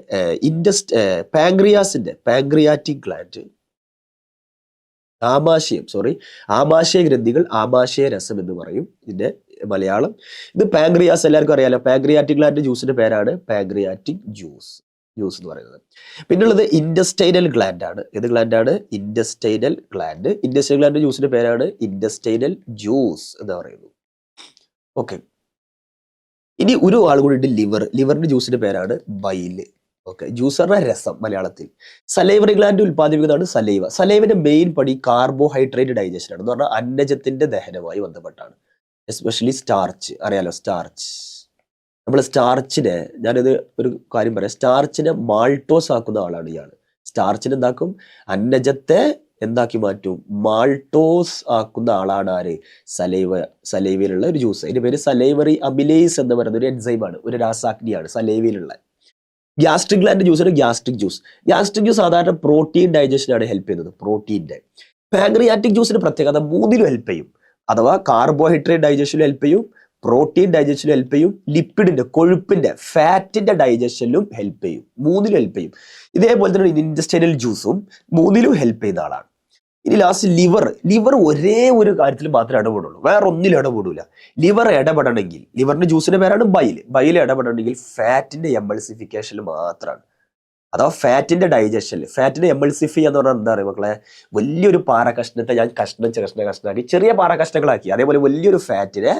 പാങ്ക്രിയാറ്റിക് ഗ്ലാൻഡ്, ആമാശയ ഗ്രന്ഥികൾ ആമാശയ രസം എന്ന് പറയും ഇതിന്റെ മലയാളം. ഇത് പാങ്ക്രിയാസ് എല്ലാവർക്കും അറിയാലോ. പാങ്ക്രിയാറ്റിക് ഗ്ലാൻഡ് ജ്യൂസിന്റെ പേരാണ് പാങ്ക്രിയാറ്റിക് ജ്യൂസ് എന്ന് പറയുന്നത്. പിന്നുള്ളത് ഇൻഡസ്റ്റൈനൽ ഗ്ലാൻഡ് ആണ്. ഏത് ഗ്ലാൻഡ് ആണ്? Intestinal gland. ഇൻഡസ്റ്റൈനൽ ഗ്ലാൻഡ് ജ്യൂസിന്റെ പേരാണ് ഇൻഡസ്റ്റൈനൽ ജ്യൂസ് എന്ന് പറയുന്നു. ഓക്കെ, ഇനി ഒരു ആൾ കൂടി ഉണ്ട്, ലിവറിന്റെ ജ്യൂസിന്റെ പേരാണ് ബൈല്. ഓക്കെ, ജ്യൂസ് പറഞ്ഞാൽ രസം മലയാളത്തിൽ. സലൈവറി ഗ്ലാൻഡ് ഉൽപ്പാദിപ്പിക്കുന്നതാണ് സലൈവ. സലൈവിന്റെ മെയിൻ പടി കാർബോഹൈഡ്രേറ്റ് ഡൈജഷൻ ആണ്. എന്ന് പറഞ്ഞാൽ അന്നജത്തിന്റെ ദഹനവുമായി ബന്ധപ്പെട്ടാണ്. എസ്പെഷ്യലി സ്റ്റാർച്ച്, അറിയാലോ സ്റ്റാർച്ച്. നമ്മൾ സ്റ്റാർച്ചിനെ, ഞാനിത് ഒരു കാര്യം പറയാം, സ്റ്റാർച്ചിനെ മാൾട്ടോസ് ആക്കുന്ന ആളാണ് ഇയാൾ. സ്റ്റാർച്ചിനെ എന്താക്കും? അന്നജത്തെ എന്താക്കി മാറ്റും? മാൾട്ടോസ് ആക്കുന്ന ആളാണ് ആര്? സലൈവയിലുള്ള ഒരു ജ്യൂസ്. അതിന്റെ പേര് സലൈവറി അമിലേസ് എന്ന് പറയുന്ന ഒരു എൻസൈമാണ്, ഒരു രാസാഗ്നിയാണ് സലൈവയിലുള്ള. ഗ്യാസ്ട്രിക് ഗ്ലാൻഡ് ജ്യൂസാണ് ഗ്യാസ്ട്രിക് ജ്യൂസ് സാധാരണ പ്രോട്ടീൻ ഡൈജഷനാണ് ഹെൽപ്പ് ചെയ്യുന്നത്, പ്രോട്ടീൻ്റെ. പാങ്ക്രിയാറ്റിക് ജ്യൂസിന് പ്രത്യേകത മൂന്നിലും ഹെൽപ്പ് ചെയ്യും. അഥവാ കാർബോഹൈഡ്രേറ്റ് ഡൈജഷനിലും ഹെൽപ്പ് ചെയ്യും, പ്രോട്ടീൻ ഡൈജഷനിലും ഹെൽപ്പ് ചെയ്യും, ലിപ്പിഡിന്റെ, കൊഴുപ്പിന്റെ, ഫാറ്റിന്റെ ഡൈജഷനിലും ഹെൽപ്പ് ചെയ്യും. മൂന്നിലും ഹെൽപ്പ് ചെയ്യും. ഇതേപോലെ തന്നെ ഇൻഡസ്റ്റൈനൽ ജ്യൂസും മൂന്നിലും ഹെൽപ്പ് ചെയ്യുന്ന ആളാണ്. ഇനി ലാസ്റ്റ് ലിവർ ഒരേ ഒരു കാര്യത്തിൽ മാത്രമേ ഇടപെടുള്ളൂ, വേറെ ഒന്നിലും ഇടപെടില്ല. ലിവർ ഇടപെടണമെങ്കിൽ, ലിവറിന്റെ ജ്യൂസിന്റെ പേരാണ് ബൈൽ ഇടപെടണമെങ്കിൽ ഫാറ്റിന്റെ എമൾസിഫിക്കേഷനിൽ മാത്രമാണ്. അഥവാ ഫാറ്റിന്റെ ഡൈജഷനിൽ. ഫാറ്റിനെ എമൾസിഫൈ എന്ന് പറഞ്ഞാൽ എന്താ പറയുക മക്കളെ, വലിയൊരു പാറ കഷ്ണത്തെ ഞാൻ കഷ്ണമാക്കി ചെറിയ പാറ കഷ്ണങ്ങളാക്കി, അതേപോലെ വലിയൊരു ഫാറ്റിനെ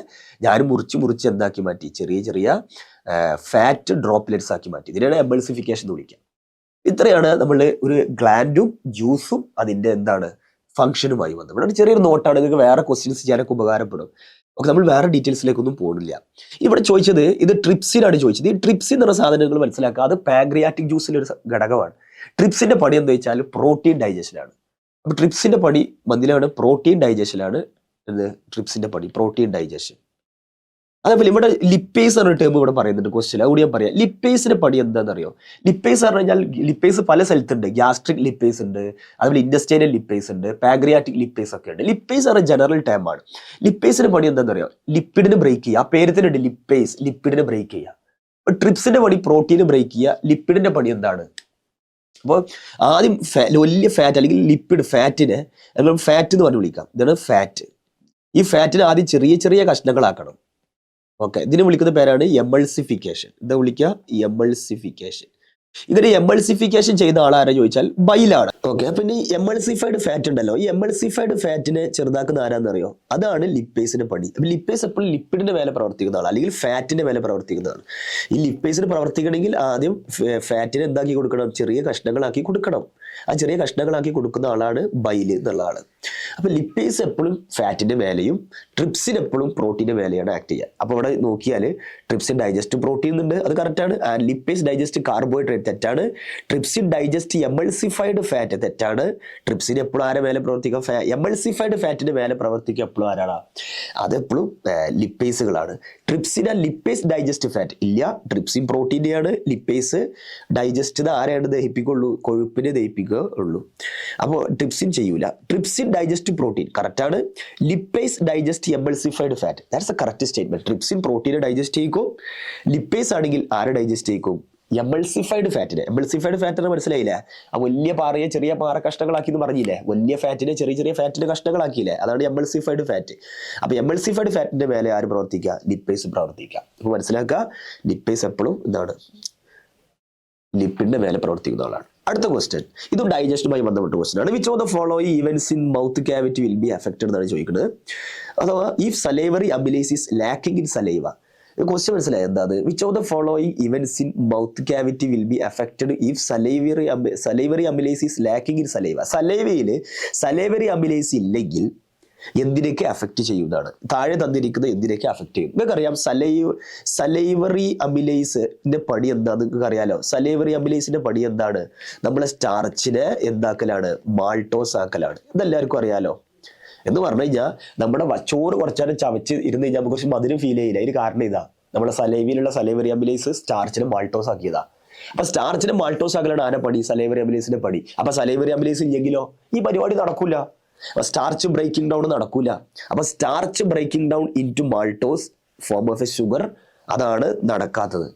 ഞാൻ മുറിച്ച് എന്താക്കി മാറ്റി, ചെറിയ ഫാറ്റ് ഡ്രോപ്ലെറ്റ്സ് ആക്കി മാറ്റി. ഇതിനാണ് എമൾസിഫിക്കേഷൻ എന്ന് വിളിക്കുക. ഇത്രയാണ് നമ്മൾ ഒരു ഗ്ലാൻഡും ജ്യൂസും അതിന്റെ എന്താണ് ഫംഗ്ഷനുമായി ബന്ധപ്പെട്ട് ചെറിയൊരു നോട്ടാണ്. നിങ്ങൾക്ക് വേറെ ക്വസ്റ്റ്യൻസ് ചെയ്യാനൊക്കെ ഉപകാരപ്പെടും. ഓക്കെ, നമ്മൾ വേറെ ഡീറ്റെയിൽസിലേക്കൊന്നും പോകുന്നില്ല. ഇവിടെ ചോദിച്ചത് ഇത് ട്രിപ്സിനാണ് ചോദിച്ചത്. ഈ ട്രിപ്സിൻ എന്ന് പറഞ്ഞ സാധനങ്ങൾ മനസ്സിലാക്കുക, അത് പാങ്ക്രിയാറ്റിക് ജ്യൂസിലെ ഒരു ഘടകമാണ്. ട്രിപ്സിന്റെ പണി എന്താ വെച്ചാൽ പ്രോട്ടീൻ ഡൈജഷനാണ്. അപ്പൊ ട്രിപ്സിന്റെ പണി മന്ദിലാണ്, പ്രോട്ടീൻ ഡൈജഷനാണ്. ട്രിപ്സിന്റെ പണി പ്രോട്ടീൻ ഡൈജഷൻ. അതേപോലെ ഇവിടെ ലിപ്പേസ് എന്ന ടേം ഇവിടെ പറയുന്നുണ്ട് ക്വസ്റ്റ്യൻ, അതുകൂടി ഞാൻ പറയാം. ലിപ്പേസിന്റെ പണി എന്താണെന്നറിയോ? ലിപ്പേസ് പറഞ്ഞു കഴിഞ്ഞാൽ ലിപ്പേസ് പല സ്ഥലത്തുണ്ട്. ഗ്യാസ്ട്രിക് ലിപ്പേസ് ഉണ്ട്, അതുപോലെ ഇൻഡസ്റ്റൈനൽ ലിപ്പേസ് ഉണ്ട്, പാങ്ക്രിയാറ്റിക് ലിപ്പേസ് ഒക്കെ ഉണ്ട്. ലിപ്പേസ് പറഞ്ഞ ജനറൽ ടേം ആണ്. ലിപ്പേസിന്റെ പണി എന്താണെന്നറിയോ? ലിപ്പിഡിന് ബ്രേക്ക് ചെയ്യുക. ആ പേരത്തിനുണ്ട് ലിപ്പേസ്, ലിപ്പിഡിന് ബ്രേക്ക് ചെയ്യുക. അപ്പൊ ട്രിപ്സിന്റെ പണി പ്രോട്ടീന് ബ്രേക്ക് ചെയ്യുക. ലിപ്പിഡിന്റെ പണി എന്താണ്? അപ്പോൾ ആദ്യം വലിയ ഫാറ്റ് അല്ലെങ്കിൽ ലിപ്പിഡ് ഫാറ്റിനെ ഫാറ്റ് എന്ന് പറഞ്ഞ് വിളിക്കാം. ഇതാണ് ഫാറ്റ്. ഈ ഫാറ്റിനെ ആദ്യം ചെറിയ കഷ്ണങ്ങളാക്കണം. ഓക്കെ, ഇതിന് വിളിക്കുന്ന പേരാണ് എമൾസിഫിക്കേഷൻ. എന്താ വിളിക്കുക? എമൾസിഫിക്കേഷൻ. ഇതിന് എമൾസിഫിക്കേഷൻ ചെയ്ത ആളാരാ ചോദിച്ചാൽ ബൈലാണ്. ഓക്കെ, പിന്നെ ഈ എമൾസിഫൈഡ് ഫാറ്റ് ഉണ്ടല്ലോ, ഈ എമൾസിഫൈഡ് ഫാറ്റിനെ ചെറുതാക്കുന്ന ആരാന്നറിയോ? അതാണ് ലിപ്പേസിന്റെ പണി. അപ്പൊ ലിപ്പേസ് എപ്പോഴും ലിപ്പിഡിന്റെ മേലെ പ്രവർത്തിക്കുന്ന ആളാണ്, അല്ലെങ്കിൽ ഫാറ്റിന്റെ മേലെ പ്രവർത്തിക്കുന്നതാണ്. ഈ ലിപ്പേസിന് പ്രവർത്തിക്കണമെങ്കിൽ ആദ്യം ഫാറ്റിനെ എന്താക്കി കൊടുക്കണം? ചെറിയ കഷ്ണങ്ങളാക്കി കൊടുക്കണം. ആ ചെറിയ കഷ്ണങ്ങളാക്കി കൊടുക്കുന്ന ആളാണ് ബൈല് എന്നുള്ള ആള്. അപ്പൊ ലിപ്പേസ് എപ്പോഴും ഫാറ്റിന്റെ മേലെയും ട്രിപ്സിൻ എപ്പോഴും പ്രോട്ടീന്റെ മേലെയാണ് ആക്ട് ചെയ്യുക. അപ്പൊ ഇവിടെ നോക്കിയാൽ ട്രിപ്സിൻ ഡൈജസ്റ്റ് പ്രോട്ടീൻ ഉണ്ട്, അത് കറക്റ്റാണ്. ലിപ്പേസ് ഡൈജസ്റ്റ് കാർബോഹൈഡ്രേറ്റ് തെറ്റാണ്. ട്രിപ്സിൻ ഡൈജസ്റ്റ് എമൾസിഫൈഡ് ഫാറ്റ് തെറ്റാണ്. ട്രിപ്സിൻ എപ്പോഴും ആരെ മേലെ പ്രവർത്തിക്കാം? എമൾസിഫൈഡ് ഫാറ്റിന്റെ മേലെ പ്രവർത്തിക്കുക എപ്പോഴും ആരാണ്? അതെപ്പോഴും ലിപ്പേസുകളാണ്. ട്രിപ്സിൻ ലിപ്പേസ് ഡൈജസ്റ്റ് ഫാറ്റ് ഇല്ല. ട്രിപ്സിൻ പ്രോട്ടീൻ്റെയാണ്. ലിപ്പേസ് ഡൈജസ്റ്റ് ആരെയാണ് ദഹിപ്പിക്കുള്ളൂ? കൊഴുപ്പിനെ ദഹിപ്പിക്കുക ഉള്ളൂ. അപ്പോൾ ട്രിപ്സിൻ ചെയ്യൂല. ട്രിപ്സിൻ ഡൈജസ്റ്റ് പ്രോട്ടീൻ കറക്റ്റാണ്. Lipase digest emulsified fat, that's a correct statement. Trypsin പ്രോട്ടീനെ ഡൈജസ്റ്റ് ചെയ്യിക്കും. ലിപ്പേസ് ആണെങ്കിൽ ആരെ ഡൈജസ്റ്റ് ചെയ്യിക്കും? എമൾസിഫൈഡ് ഫാറ്റിനെ. എമൾസിഫൈഡ് ഫാറ്റിനെ മനസ്സിലായില്ലേ? ആ വലിയ പാറയെ ചെറിയ പാറ കഷ്ണങ്ങളാക്കി എന്ന് പറഞ്ഞില്ലേ? വലിയ ഫാറ്റിനെ ചെറിയ ഫാറ്റിന്റെ കഷ്ണങ്ങളാക്കിയില്ലേ? അതാണ് എമൾസിഫൈഡ് ഫാറ്റ്. അപ്പൊ എമൾസിഫൈഡ് ഫാറ്റിന്റെ മേലെ ആര് പ്രവർത്തിക്കുക? ലിപ്പേസ് പ്രവർത്തിക്കുക. അപ്പൊ മനസ്സിലാക്കുക, ലിപ്പേസ് എപ്പോഴും എന്താണ്? ലിപ്പിഡിന്റെ മേലെ പ്രവർത്തിക്കുന്ന ആളാണ്. അടുത്ത ക്വസ്റ്റ്യൻ, ഇതും ഡൈജഷനുമായി ബന്ധപ്പെട്ട ക്വസ്റ്റ്യൻ ആണ്. Which of the following events in mouth cavity will be affected എന്നാണ് ചോദിക്കുന്നത്. അഥവാ if salivary amylase is lacking in saliva. Question മനസ്സിലായി എന്താ? Which of the following events in mouth cavity will be affected if salivary amylase is lacking in saliva. സലൈവയിൽ salivary amylase ഇല്ലെങ്കിൽ എന്തിനൊക്കെ affect ചെയ്യുന്നതാണ്? താഴെ തന്നിരിക്കുന്നത് എന്തിനൊക്കെ അഫക്റ്റ് ചെയ്യും? നിങ്ങൾക്കറിയാം സലൈവറി അമിലേസിന്റെ പണി എന്താന്ന് നിങ്ങൾക്ക് അറിയാലോ. സലൈവറി അമിലേസിന്റെ പണി എന്താണ്? നമ്മളെ സ്റ്റാർച്ചിനെ എന്താക്കലാണ്? മാൾട്ടോസ് ആക്കലാണ്. ഇതെല്ലാവർക്കും അറിയാലോ. എന്ന് പറഞ്ഞു കഴിഞ്ഞാൽ നമ്മുടെ ചോറ് കുറച്ചാലും ചവച്ച് ഇരുന്ന് കഴിഞ്ഞാൽ നമുക്ക് കുറച്ച് മധുരം ഫീൽ ചെയ്യില്ല. അതിന് കാരണം ഇതാ, നമ്മുടെ സലൈവയിലുള്ള സലൈവറി അമിലേസ് സ്റ്റാർച്ചിനെ മാൾട്ടോസ് ആക്കിയതാ. അപ്പൊ സ്റ്റാർച്ചിനെ മാൾട്ടോസ് ആക്കലാണ് ആരെ പണി? സലൈവറി അമിലേസിന്റെ പണി. അപ്പൊ സലൈവറി അമിലേസ് ഇല്ലെങ്കിലോ ഈ പരിപാടി നടക്കൂല. സ്റ്റാർച്ച് ബ്രേക്കിംഗ് ഡൗൺ നടക്കൂല. അപ്പൊ starch breaking down into maltose form of a sugar, അതാണ് നടക്കാത്തത്.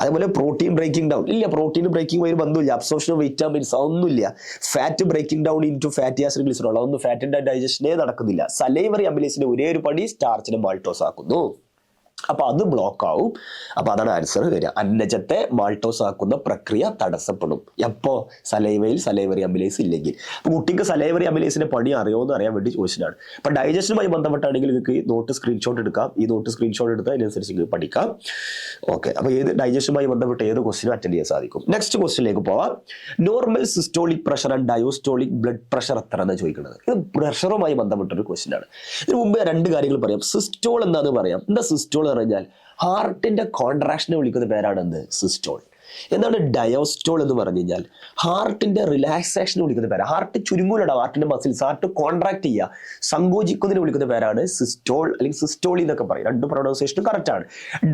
അതേപോലെ പ്രോട്ടീൻ ബ്രേക്കിംഗ് ഡൗൺ ഇല്ല. പ്രോട്ടീൻ ബ്രേക്കിംഗ് ഒരു ബന്ധമില്ല. അബ്സോർപ്ഷൻ ഓഫ് വിറ്റാമിൻസ് ഒന്നുമില്ല. Fat breaking down into fatty acid glycerol, അതൊന്നും ഫാറ്റിന്റെ ഡൈജഷനേ നടക്കുന്നില്ല. സലൈവറി അമിലേസിന്റെ ഒരേ ഒരു പണി സ്റ്റാർച്ചിനെ മാൾട്ടോസ് ആക്കുന്നു. അപ്പൊ അത് ബ്ലോക്ക് ആവും. അപ്പൊ അതാണ് ആൻസർ വരിക. അന്നജത്തെ മാൾട്ടോസ് ആക്കുന്ന പ്രക്രിയ തടസ്സപ്പെടും. എപ്പോ? സലൈവയിൽ സലൈവറി അമിലേസ് ഇല്ലെങ്കിൽ. അപ്പൊ കുട്ടിക്ക് സലൈവറി അമിലേസിന്റെ പണി അറിയുമെന്ന് അറിയാൻ വേണ്ടി ചോദിച്ചതാണ്. അപ്പൊ ഡൈജഷനുമായി ബന്ധപ്പെട്ടാണെങ്കിൽ നിങ്ങൾക്ക് നോട്ട് സ്ക്രീൻഷോട്ട് എടുക്കാം. ഈ നോട്ട് സ്ക്രീൻഷോട്ട് എടുത്താൽ അതിനനുസരിച്ച് നിങ്ങൾക്ക് പഠിക്കാം. ഓക്കെ, അപ്പൊ ഏത് ഡൈജഷനുമായി ബന്ധപ്പെട്ട് ഏത് ക്വസ്റ്റിനും അറ്റൻഡ് ചെയ്യാൻ സാധിക്കും. നെക്സ്റ്റ് ക്വസ്റ്റിലേക്ക് പോവാം. Normal systolic pressure and diastolic blood pressure എത്ര എന്നാണ് ചോദിക്കുന്നത്. ഇത് പ്രഷറുമായി ബന്ധപ്പെട്ടൊരു ക്വസ്റ്റ്യൻ ആണ്. ഇതിന് മുമ്പ് രണ്ട് കാര്യങ്ങൾ പറയാം. സിസ്റ്റോൾ എന്താന്ന് പറയാം. എന്താ സിസ്റ്റോൾ പറഞ്ഞാൽ ഹാർട്ടിന്റെ കോൺട്രാക്ഷനെ വിളിക്കുന്ന പേരാണ് എന്ത്? സിസ്റ്റോൾ. എന്താണ് ഡയോസ്റ്റോൾ എന്ന് പറഞ്ഞു കഴിഞ്ഞാൽ ഹാർട്ടിന്റെ റിലാക്സേഷൻ വിളിക്കുന്ന പേരാണ്. ഹാർട്ട് ചുരുങ്ങൂലടാ, ഹാർട്ടിന്റെ മസിൽസ്, ഹാർട്ട് കോൺട്രാക്ട് ചെയ്യുക, സങ്കോചിക്കുന്നതിന് വിളിക്കുന്ന പേരാണ് സിസ്റ്റോൾ അല്ലെങ്കിൽ സിസ്റ്റോളി എന്നൊക്കെ പറയും. രണ്ട് പ്രൊണൗൺസിയേഷനും കറക്റ്റ് ആണ്.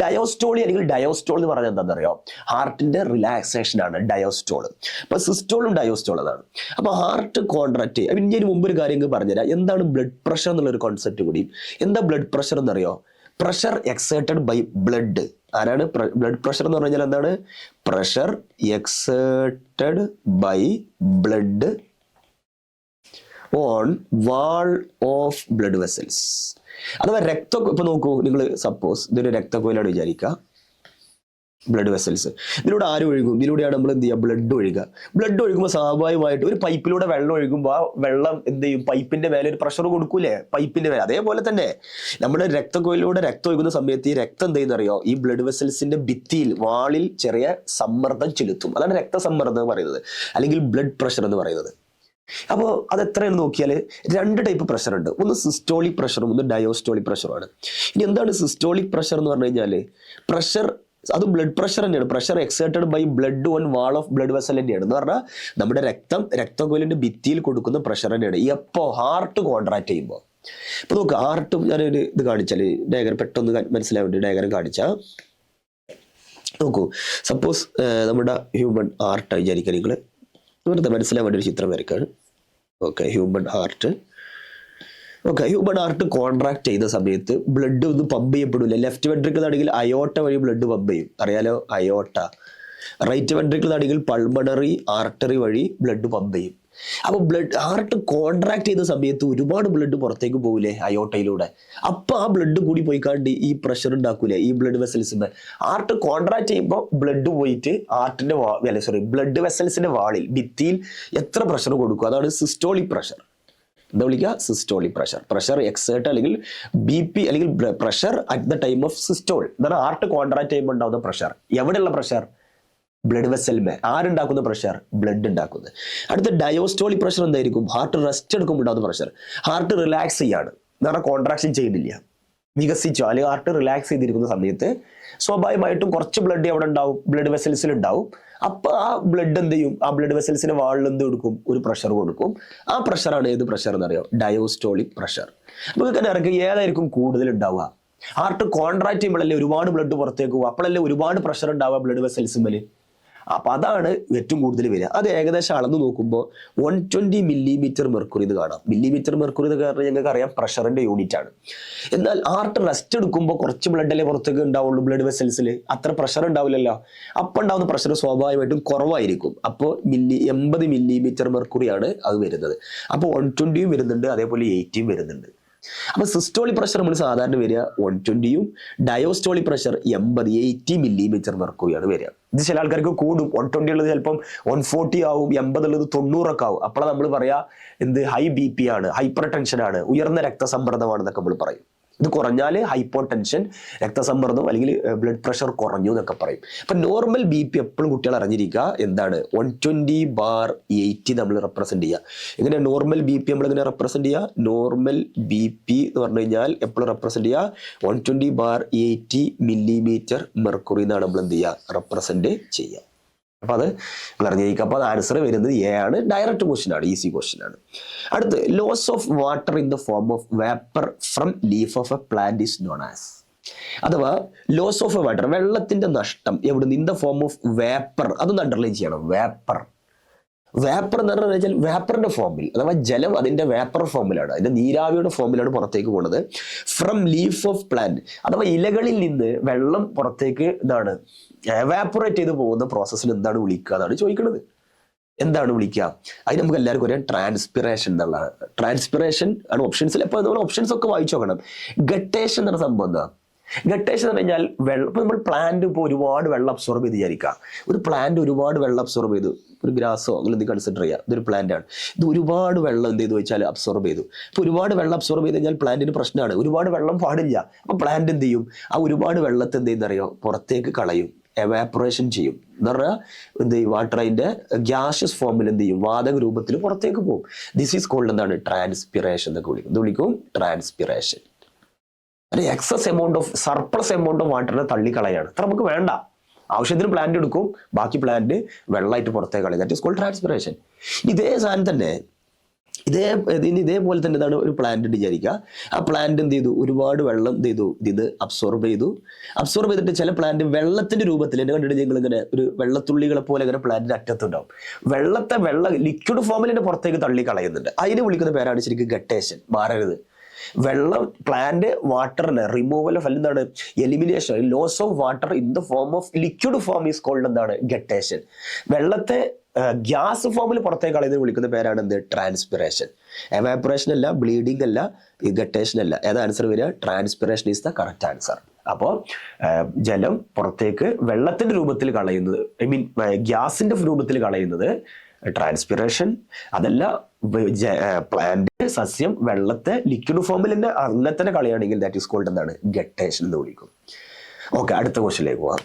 ഡയോസ്റ്റോളി അല്ലെങ്കിൽ ഡയോസ്റ്റോൾ എന്ന് പറഞ്ഞാൽ എന്താണെന്നറിയോ? ഹാർട്ടിന്റെ റിലാക്സേഷൻ ആണ് ഡയോസ്റ്റോൾ. അപ്പൊ സിസ്റ്റോളും ഡയോസ്റ്റോൾ അതാണ്. അപ്പൊ ഹാർട്ട് കോൺട്രാക്ട് ചെയ്യുക. ഇനി മുമ്പ് ഒരു കാര്യം പറഞ്ഞുതരാം. എന്താണ് ബ്ലഡ് പ്രഷർ എന്നുള്ളൊരു കോൺസെപ്റ്റ് കൂടി. എന്താ ബ്ലഡ് പ്രഷർ എന്നറിയോ? Pressure exerted by blood. ആരാണ് ബ്ലഡ് പ്രഷർ എന്ന് പറഞ്ഞാൽ എന്താണ്? Pressure exerted by blood on wall of blood vessels. അഥവാ ഇപ്പൊ നോക്കൂ, നിങ്ങൾ സപ്പോസ് ഇതൊരു രക്തക്കൊയിലാണ് വിചാരിക്കുക, ബ്ലഡ് വെസൽസ്. ഇതിലൂടെ ആര് ഒഴുകും? ഇതിലൂടെയാണ് നമ്മൾ എന്ത് ചെയ്യുക? ബ്ലഡ് ഒഴുകുക. ബ്ലഡ് ഒഴുകുമ്പോൾ സ്വാഭാവികമായിട്ട് ഒരു പൈപ്പിലൂടെ വെള്ളം ഒഴുകുമ്പോൾ ആ വെള്ളം എന്ത് ചെയ്യും? പൈപ്പിന്റെ മേലെ ഒരു പ്രഷർ കൊടുക്കൂലേ? പൈപ്പിന്റെ മേലെ. അതേപോലെ തന്നെ നമ്മുടെ രക്തക്കൊയിലൂടെ രക്തം ഒഴുകുന്ന സമയത്ത് ഈ രക്തം എന്ത് ചെയ്യുന്നറിയോ? ഈ ബ്ലഡ് വെസൽസിന്റെ ഭിത്തിയിൽ, വാളിൽ ചെറിയ സമ്മർദ്ദം ചെലുത്തും. അതാണ് രക്തസമ്മർദ്ദം എന്ന് പറയുന്നത്, അല്ലെങ്കിൽ ബ്ലഡ് പ്രഷർ എന്ന് പറയുന്നത്. അപ്പോൾ അത് എത്രയാണെന്ന് നോക്കിയാൽ 2 ടൈപ്പ് പ്രഷർ ഉണ്ട്. ഒന്ന് സിസ്റ്റോളിക് പ്രഷറും ഒന്ന് ഡയോസ്റ്റോളിക് പ്രഷറുമാണ്. ഇനി എന്താണ് സിസ്റ്റോളിക് പ്രഷർ എന്ന് പറഞ്ഞു കഴിഞ്ഞാൽ? പ്രഷർ അത് ബ്ലഡ് പ്രഷർ തന്നെയാണ്. Pressure exerted by blood on wall of blood vessel തന്നെയാണ്. എന്ന് പറഞ്ഞാൽ നമ്മുടെ രക്തക്കൊയിലിന്റെ ഭിത്തിയിൽ കൊടുക്കുന്ന പ്രഷർ തന്നെയാണ്. എപ്പോ? ഹാർട്ട് കോൺട്രാക്ട് ചെയ്യുമ്പോൾ. ഇപ്പൊ നോക്കുക, ഹാർട്ടും ഞാനൊരു ഇത് കാണിച്ചാൽ ഡയഗ്രം പെട്ടെന്ന് മനസ്സിലാൻ വേണ്ടി ഡയഗ്രം കാണിച്ചാൽ നോക്കൂ. സപ്പോസ് നമ്മുടെ ഹ്യൂമൻ ഹാർട്ട് വിചാരിക്കുക, നിങ്ങൾ വെറുതെ മനസ്സിലാൻ വേണ്ടി ഒരു ചിത്രം വരയ്ക്കാണ്. Okay, human heart. Okay, human heart contract ചെയ്യുന്ന സമയത്ത് ബ്ലഡ് ഒന്നും പമ്പ് ചെയ്യപ്പെടില്ല. ലെഫ്റ്റ് വെൻട്രിക്കിൾ ആണെങ്കിൽ അയോട്ട വഴി ബ്ലഡ് പമ്പ് ചെയ്യും, അറിയാലോ, അയോട്ട. റൈറ്റ് വെൻട്രിക്കിൾ ആണെങ്കിൽ പൾമണറി ആർട്ടറി വഴി ബ്ലഡ് പമ്പ് ചെയ്യും. അപ്പൊ ഹാർട്ട് കോൺട്രാക്ട് ചെയ്യുന്ന സമയത്ത് ഒരുപാട് ബ്ലഡ് പുറത്തേക്ക് പോകില്ലേ അയോട്ടയിലൂടെ? അപ്പൊ ആ ബ്ലഡ് കൂടി പോയിക്കാണ്ട് ഈ പ്രഷർ ഉണ്ടാക്കൂലേ ഈ ബ്ലഡ് വെസൽസിന്റെ? ഹാർട്ട് കോൺട്രാക്ട് ചെയ്യുമ്പോൾ ബ്ലഡ് പോയിട്ട് ബ്ലഡ് വെസൽസിന്റെ വാളിൽ, ഭിത്തിയിൽ എത്ര പ്രഷർ കൊടുക്കും? അതാണ് സിസ്റ്റോളിക് പ്രഷർ. എന്താ വിളിക്കുക? Systolic pressure. പ്രഷർ എക്സേർട്ട് അല്ലെങ്കിൽ BP അല്ലെങ്കിൽ pressure at the time of systole. എന്താണ്? ഹാർട്ട് കോൺട്രാക്ട് ചെയ്യുമ്പോൾ ഉണ്ടാകുന്ന പ്രഷർ. എവിടെയുള്ള പ്രഷർ? ബ്ലഡ് വെസൽമേ. ആരുണ്ടാക്കുന്ന പ്രഷർ? ബ്ലഡ് ഉണ്ടാക്കുന്നത്. അടുത്ത ഡയോസ്റ്റോളിക് പ്രഷർ എന്തായിരിക്കും? ഹാർട്ട് റെസ്റ്റ് എടുക്കുമ്പോൾ ഉണ്ടാകുന്ന പ്രഷർ. ഹാർട്ട് റിലാക്സ് ചെയ്യാണ്, എന്ന് പറഞ്ഞാൽ കോൺട്രാക്ഷൻ ചെയ്യുന്നില്ല, വികസിച്ചോ അല്ലെങ്കിൽ ഹാർട്ട് റിലാക്സ് ചെയ്തിരിക്കുന്ന സമയത്ത് സ്വാഭാവികമായിട്ടും കുറച്ച് ബ്ലഡ് അവിടെ ഉണ്ടാവും, ബ്ലഡ് വെസൽസിൽ ഉണ്ടാവും. അപ്പൊ ആ ബ്ലഡ് എന്ത് ചെയ്യും? ആ ബ്ലഡ് വെസൽസിന് വാളിൽ എന്ത് കൊടുക്കും? ഒരു പ്രഷർ കൊടുക്കും. ആ പ്രഷറാണ് ഏത് പ്രഷർ എന്നറിയോ? ഡയോസ്റ്റോളിക് പ്രഷർ. അപ്പൊ നിങ്ങൾക്ക് ഇറക്കി ഏതായിരിക്കും കൂടുതൽ ഉണ്ടാവുക? ഹാർട്ട് കോൺട്രാക്ട് ചെയ്യുമ്പോഴല്ലേ ഒരുപാട് ബ്ലഡ് പുറത്തേക്ക് പോകും, അപ്പോഴല്ലേ ഒരുപാട് പ്രഷർ ഉണ്ടാവുക ബ്ലഡ് വെസൽസിൽ. അപ്പൊ അതാണ് ഏറ്റവും കൂടുതൽ വരിക. അത് ഏകദേശം അളന്ന് നോക്കുമ്പോൾ 120 മില്ലിമീറ്റർ മെർക്കുറി എന്ന് കാണാം. മില്ലിമീറ്റർ മെർക്കുറി എന്ന് പറഞ്ഞാൽ ഞങ്ങൾക്ക് അറിയാം പ്രഷറിന്റെ യൂണിറ്റ് ആണ്. എന്നാൽ ഹാർട്ട് റെസ്റ്റ് എടുക്കുമ്പോൾ കുറച്ച് ബ്ലഡ് അല്ലേ പുറത്തേക്ക് ഉണ്ടാവുള്ളൂ ബ്ലഡ് വെസൽസിൽ, അത്ര പ്രഷർ ഉണ്ടാവില്ലല്ലോ. അപ്പം ഉണ്ടാവുന്ന പ്രഷർ സ്വാഭാവികമായിട്ടും കുറവായിരിക്കും. അപ്പോൾ 80 മില്ലിമീറ്റർ മെർക്കുറിയാണ് അത് വരുന്നത്. അപ്പോൾ 120 വരുന്നുണ്ട്, അതേപോലെ 80 വരുന്നുണ്ട്. അപ്പൊ സിസ്റ്റോളിക് പ്രഷർ നമ്മൾ സാധാരണ വരിക 120, ഡയോസ്റ്റോളിക് പ്രഷർ 80 മില്ലിമീറ്റർ മെർക്കുറിയാണ് വരിക. ഇത് ചില ആൾക്കാർക്ക് കൂടും. 120 ഉള്ളത് ചിലപ്പം 140 ആവും, 80 ഉള്ളത് 90 ഒക്കെ ആവും. അപ്പോഴാണ് നമ്മൾ പറയാ എന്ത്? ഹൈ BP ആണ്, ഹൈപ്പർ ടെൻഷൻ ആണ്, ഉയർന്ന രക്തസമ്മർദ്ദമാണെന്നൊക്കെ നമ്മൾ പറയും. ഇത് കുറഞ്ഞാൽ ഹൈപ്പോ ടെൻഷൻ, രക്തസമ്മർദ്ദം അല്ലെങ്കിൽ ബ്ലഡ് പ്രഷർ കുറഞ്ഞു എന്നൊക്കെ പറയും. അപ്പൊ നോർമൽ BP എപ്പോഴും കുട്ടികൾ അറിഞ്ഞിരിക്കുക എന്താണ്? 120/80 നമ്മൾ റെപ്രസെന്റ് ചെയ്യുക. എങ്ങനെ നോർമൽ BP നമ്മൾ എങ്ങനെ റെപ്രസെന്റ് ചെയ്യുക? നോർമൽ BP എന്ന് പറഞ്ഞു കഴിഞ്ഞാൽ എപ്പോഴും റെപ്രസെന്റ് ചെയ്യുക 120/80 മില്ലിമീറ്റർ മെർക്കുറി എന്നാണ് നമ്മൾ എന്ത് ചെയ്യുക? റെപ്രസെന്റ് ചെയ്യുക. അപ്പൊ അത് അറിഞ്ഞിരിക്കുക. അപ്പൊ അത് ആൻസർ വരുന്നത് A ആണ്. ഡയറക്റ്റ് ക്വസ്റ്റ്യൻ ആണ്, ഈസി ക്വസ്റ്റ്യൻ ആണ്. അടുത്ത്, loss of water in the form of vapour from leaf of a plant is known as. അഥവാ ലോസ് ഓഫ് വാട്ടർ, വെള്ളത്തിന്റെ നഷ്ടം എവിടുന്ന്? In the form of vapour. അതൊന്ന് അണ്ടർലൈൻ ചെയ്യണം. വേപ്പർ എന്ന് പറഞ്ഞു കഴിഞ്ഞാൽ വേപ്പറിന്റെ ഫോമിൽ, അഥവാ ജലം അതിന്റെ വേപ്പർ ഫോമിലാണ്, അതിന്റെ നീരാവിയുടെ ഫോമിലാണ് പുറത്തേക്ക് പോകുന്നത്. ഫ്രം ലീഫ് ഓഫ് പ്ലാന്റ്, അഥവാ ഇലകളിൽ നിന്ന് വെള്ളം പുറത്തേക്ക് എന്താണ് എവാപ്പറേറ്റ് ചെയ്ത് പോകുന്ന പ്രോസസ്സിന് എന്താണ് വിളിക്കുക എന്നാണ് ചോദിക്കുന്നത്. എന്താണ് വിളിക്കുക? അതിന് നമുക്ക് എല്ലാവർക്കും അറിയാം ട്രാൻസ്പിറേഷൻ എന്നുള്ളതാണ്. ട്രാൻസ്പിറേഷൻ ആണ് ഓപ്ഷൻസിൽ. അപ്പൊ നമ്മൾ ഓപ്ഷൻസ് ഒക്കെ വായിച്ചു നോക്കണം. ഗട്ടേഷൻ എന്ന സംഭവം എന്താ? ഗട്ടേഷൻ എന്ന് പറഞ്ഞാൽ വെള്ളം. ഇപ്പൊ നമ്മൾ പ്ലാന്റ് ഇപ്പോൾ ഒരുപാട് വെള്ളം അബ്സോർബ് ചെയ്ത് വിചാരിക്കുക. ഒരു പ്ലാന്റ് ഒരുപാട് വെള്ളം അബ്സോർബ് ചെയ്തു, ഒരു ഗ്രാസോ അങ്ങനെ എന്തെങ്കിലും കൺസിഡർ ചെയ്യുക, ഇതൊരു പ്ലാന്റ് ആണ്. ഇത് ഒരുപാട് വെള്ളം എന്ത് ചെയ്തു വെച്ചാൽ അബ്സോർബ് ചെയ്തു. ഇപ്പൊ ഒരുപാട് വെള്ളം അബ്സോർബ് ചെയ്ത് കഴിഞ്ഞാൽ പ്ലാന്റിന് പ്രശ്നമാണ്. ഒരുപാട് വെള്ളം പാടില്ല. അപ്പൊ പ്ലാന്റ് എന്ത് ചെയ്യും? ആ ഒരുപാട് വെള്ളത്തെ എന്ത് ചെയ്യുന്നറിയോ? പുറത്തേക്ക് കളയും, എവാപ്പറേഷൻ ചെയ്യും. എന്ന് പറഞ്ഞാൽ എന്ത് ചെയ്യും? വാട്ടർ അതിന്റെ ഗ്യാഷ്യസ് ഫോമിൽ എന്ത് ചെയ്യും? വാതക രൂപത്തിൽ പുറത്തേക്ക് പോകും. ദിസ് ഈസ് കോൾഡ് എന്താണ്? ട്രാൻസ്പിറേഷൻ എന്നൊക്കെ വിളിക്കും. ഇത് വിളിക്കും ട്രാൻസ്പിറേഷൻ. അല്ലെ excess amount of, surplus amount of വാട്ടറിനെ തള്ളിക്കളയാണ്. അത്ര നമുക്ക് വേണ്ട, ആവശ്യത്തിന് പ്ലാന്റ് എടുക്കും, ബാക്കി പ്ലാന്റ് വെള്ളമായിട്ട് പുറത്തേക്ക് കളയും. That is called transpiration. ഇതേ സാധനം തന്നെ ഇതേപോലെ തന്നെ ഇതാണ് ഒരു പ്ലാന്റ് വിചാരിക്കുക. ആ പ്ലാന്റ് എന്ത് ചെയ്തു? ഒരുപാട് വെള്ളം എന്ത് ചെയ്തു? ഇത് അബ്സോർബ് ചെയ്തിട്ട് ചില പ്ലാന്റ് വെള്ളത്തിന്റെ രൂപത്തിൽ എന്നെ കണ്ടിട്ട് ഞങ്ങൾ ഇങ്ങനെ ഒരു വെള്ളത്തുള്ളികളെ പോലെ ഇങ്ങനെ പ്ലാന്റിന്റെ അറ്റത്തുണ്ടാവും. ലിക്വിഡ് ഫോമിൽ തന്നെ പുറത്തേക്ക് തള്ളി കളയുന്നുണ്ട്. അതിന് വിളിക്കുന്ന പേരാണ് ശരിക്കും ഗട്ടേഷൻ. മാറരുത്. വെള്ളം പ്ലാന്റ് വാട്ടറിന് റിമൂവൽ ഓഫ് എന്താണ് elimination loss of water in the form of liquid form is called എന്താണ് ഗട്ടേഷൻ. വെള്ളത്തെ ഗ്യാസ് ഫോമിൽ പുറത്തേക്ക് കളയുന്നത് വിളിക്കുന്ന പേരാണ് എന്ത് ട്രാൻസ്പിറേഷൻ. എവാപ്പറേഷൻ അല്ല, ബ്ലീഡിംഗ് അല്ല, ഗട്ടേഷൻ അല്ല. ഏതാ ആൻസർ വരിക? Transpiration is the correct answer. അപ്പോൾ ജലം പുറത്തേക്ക് വെള്ളത്തിന്റെ രൂപത്തിൽ കളയുന്നത്, ഐ മീൻ ഗ്യാസിന്റെ രൂപത്തിൽ കളയുന്നത് ട്രാൻസ്പിറേഷൻ. അതല്ല പ്ലാന്റ് സസ്യം വെള്ളത്തെ ലിക്വിഡ് ഫോമിൽ തന്നെ അങ്ങനെ തന്നെ കളയുകയാണെങ്കിൽ ദാറ്റ് ഈസ് കോൾഡ് എന്താണ് ഗട്ടേഷൻ എന്ന് വിളിക്കും. ഓക്കെ, അടുത്ത ക്വസ്റ്റിലേക്ക് പോവാം.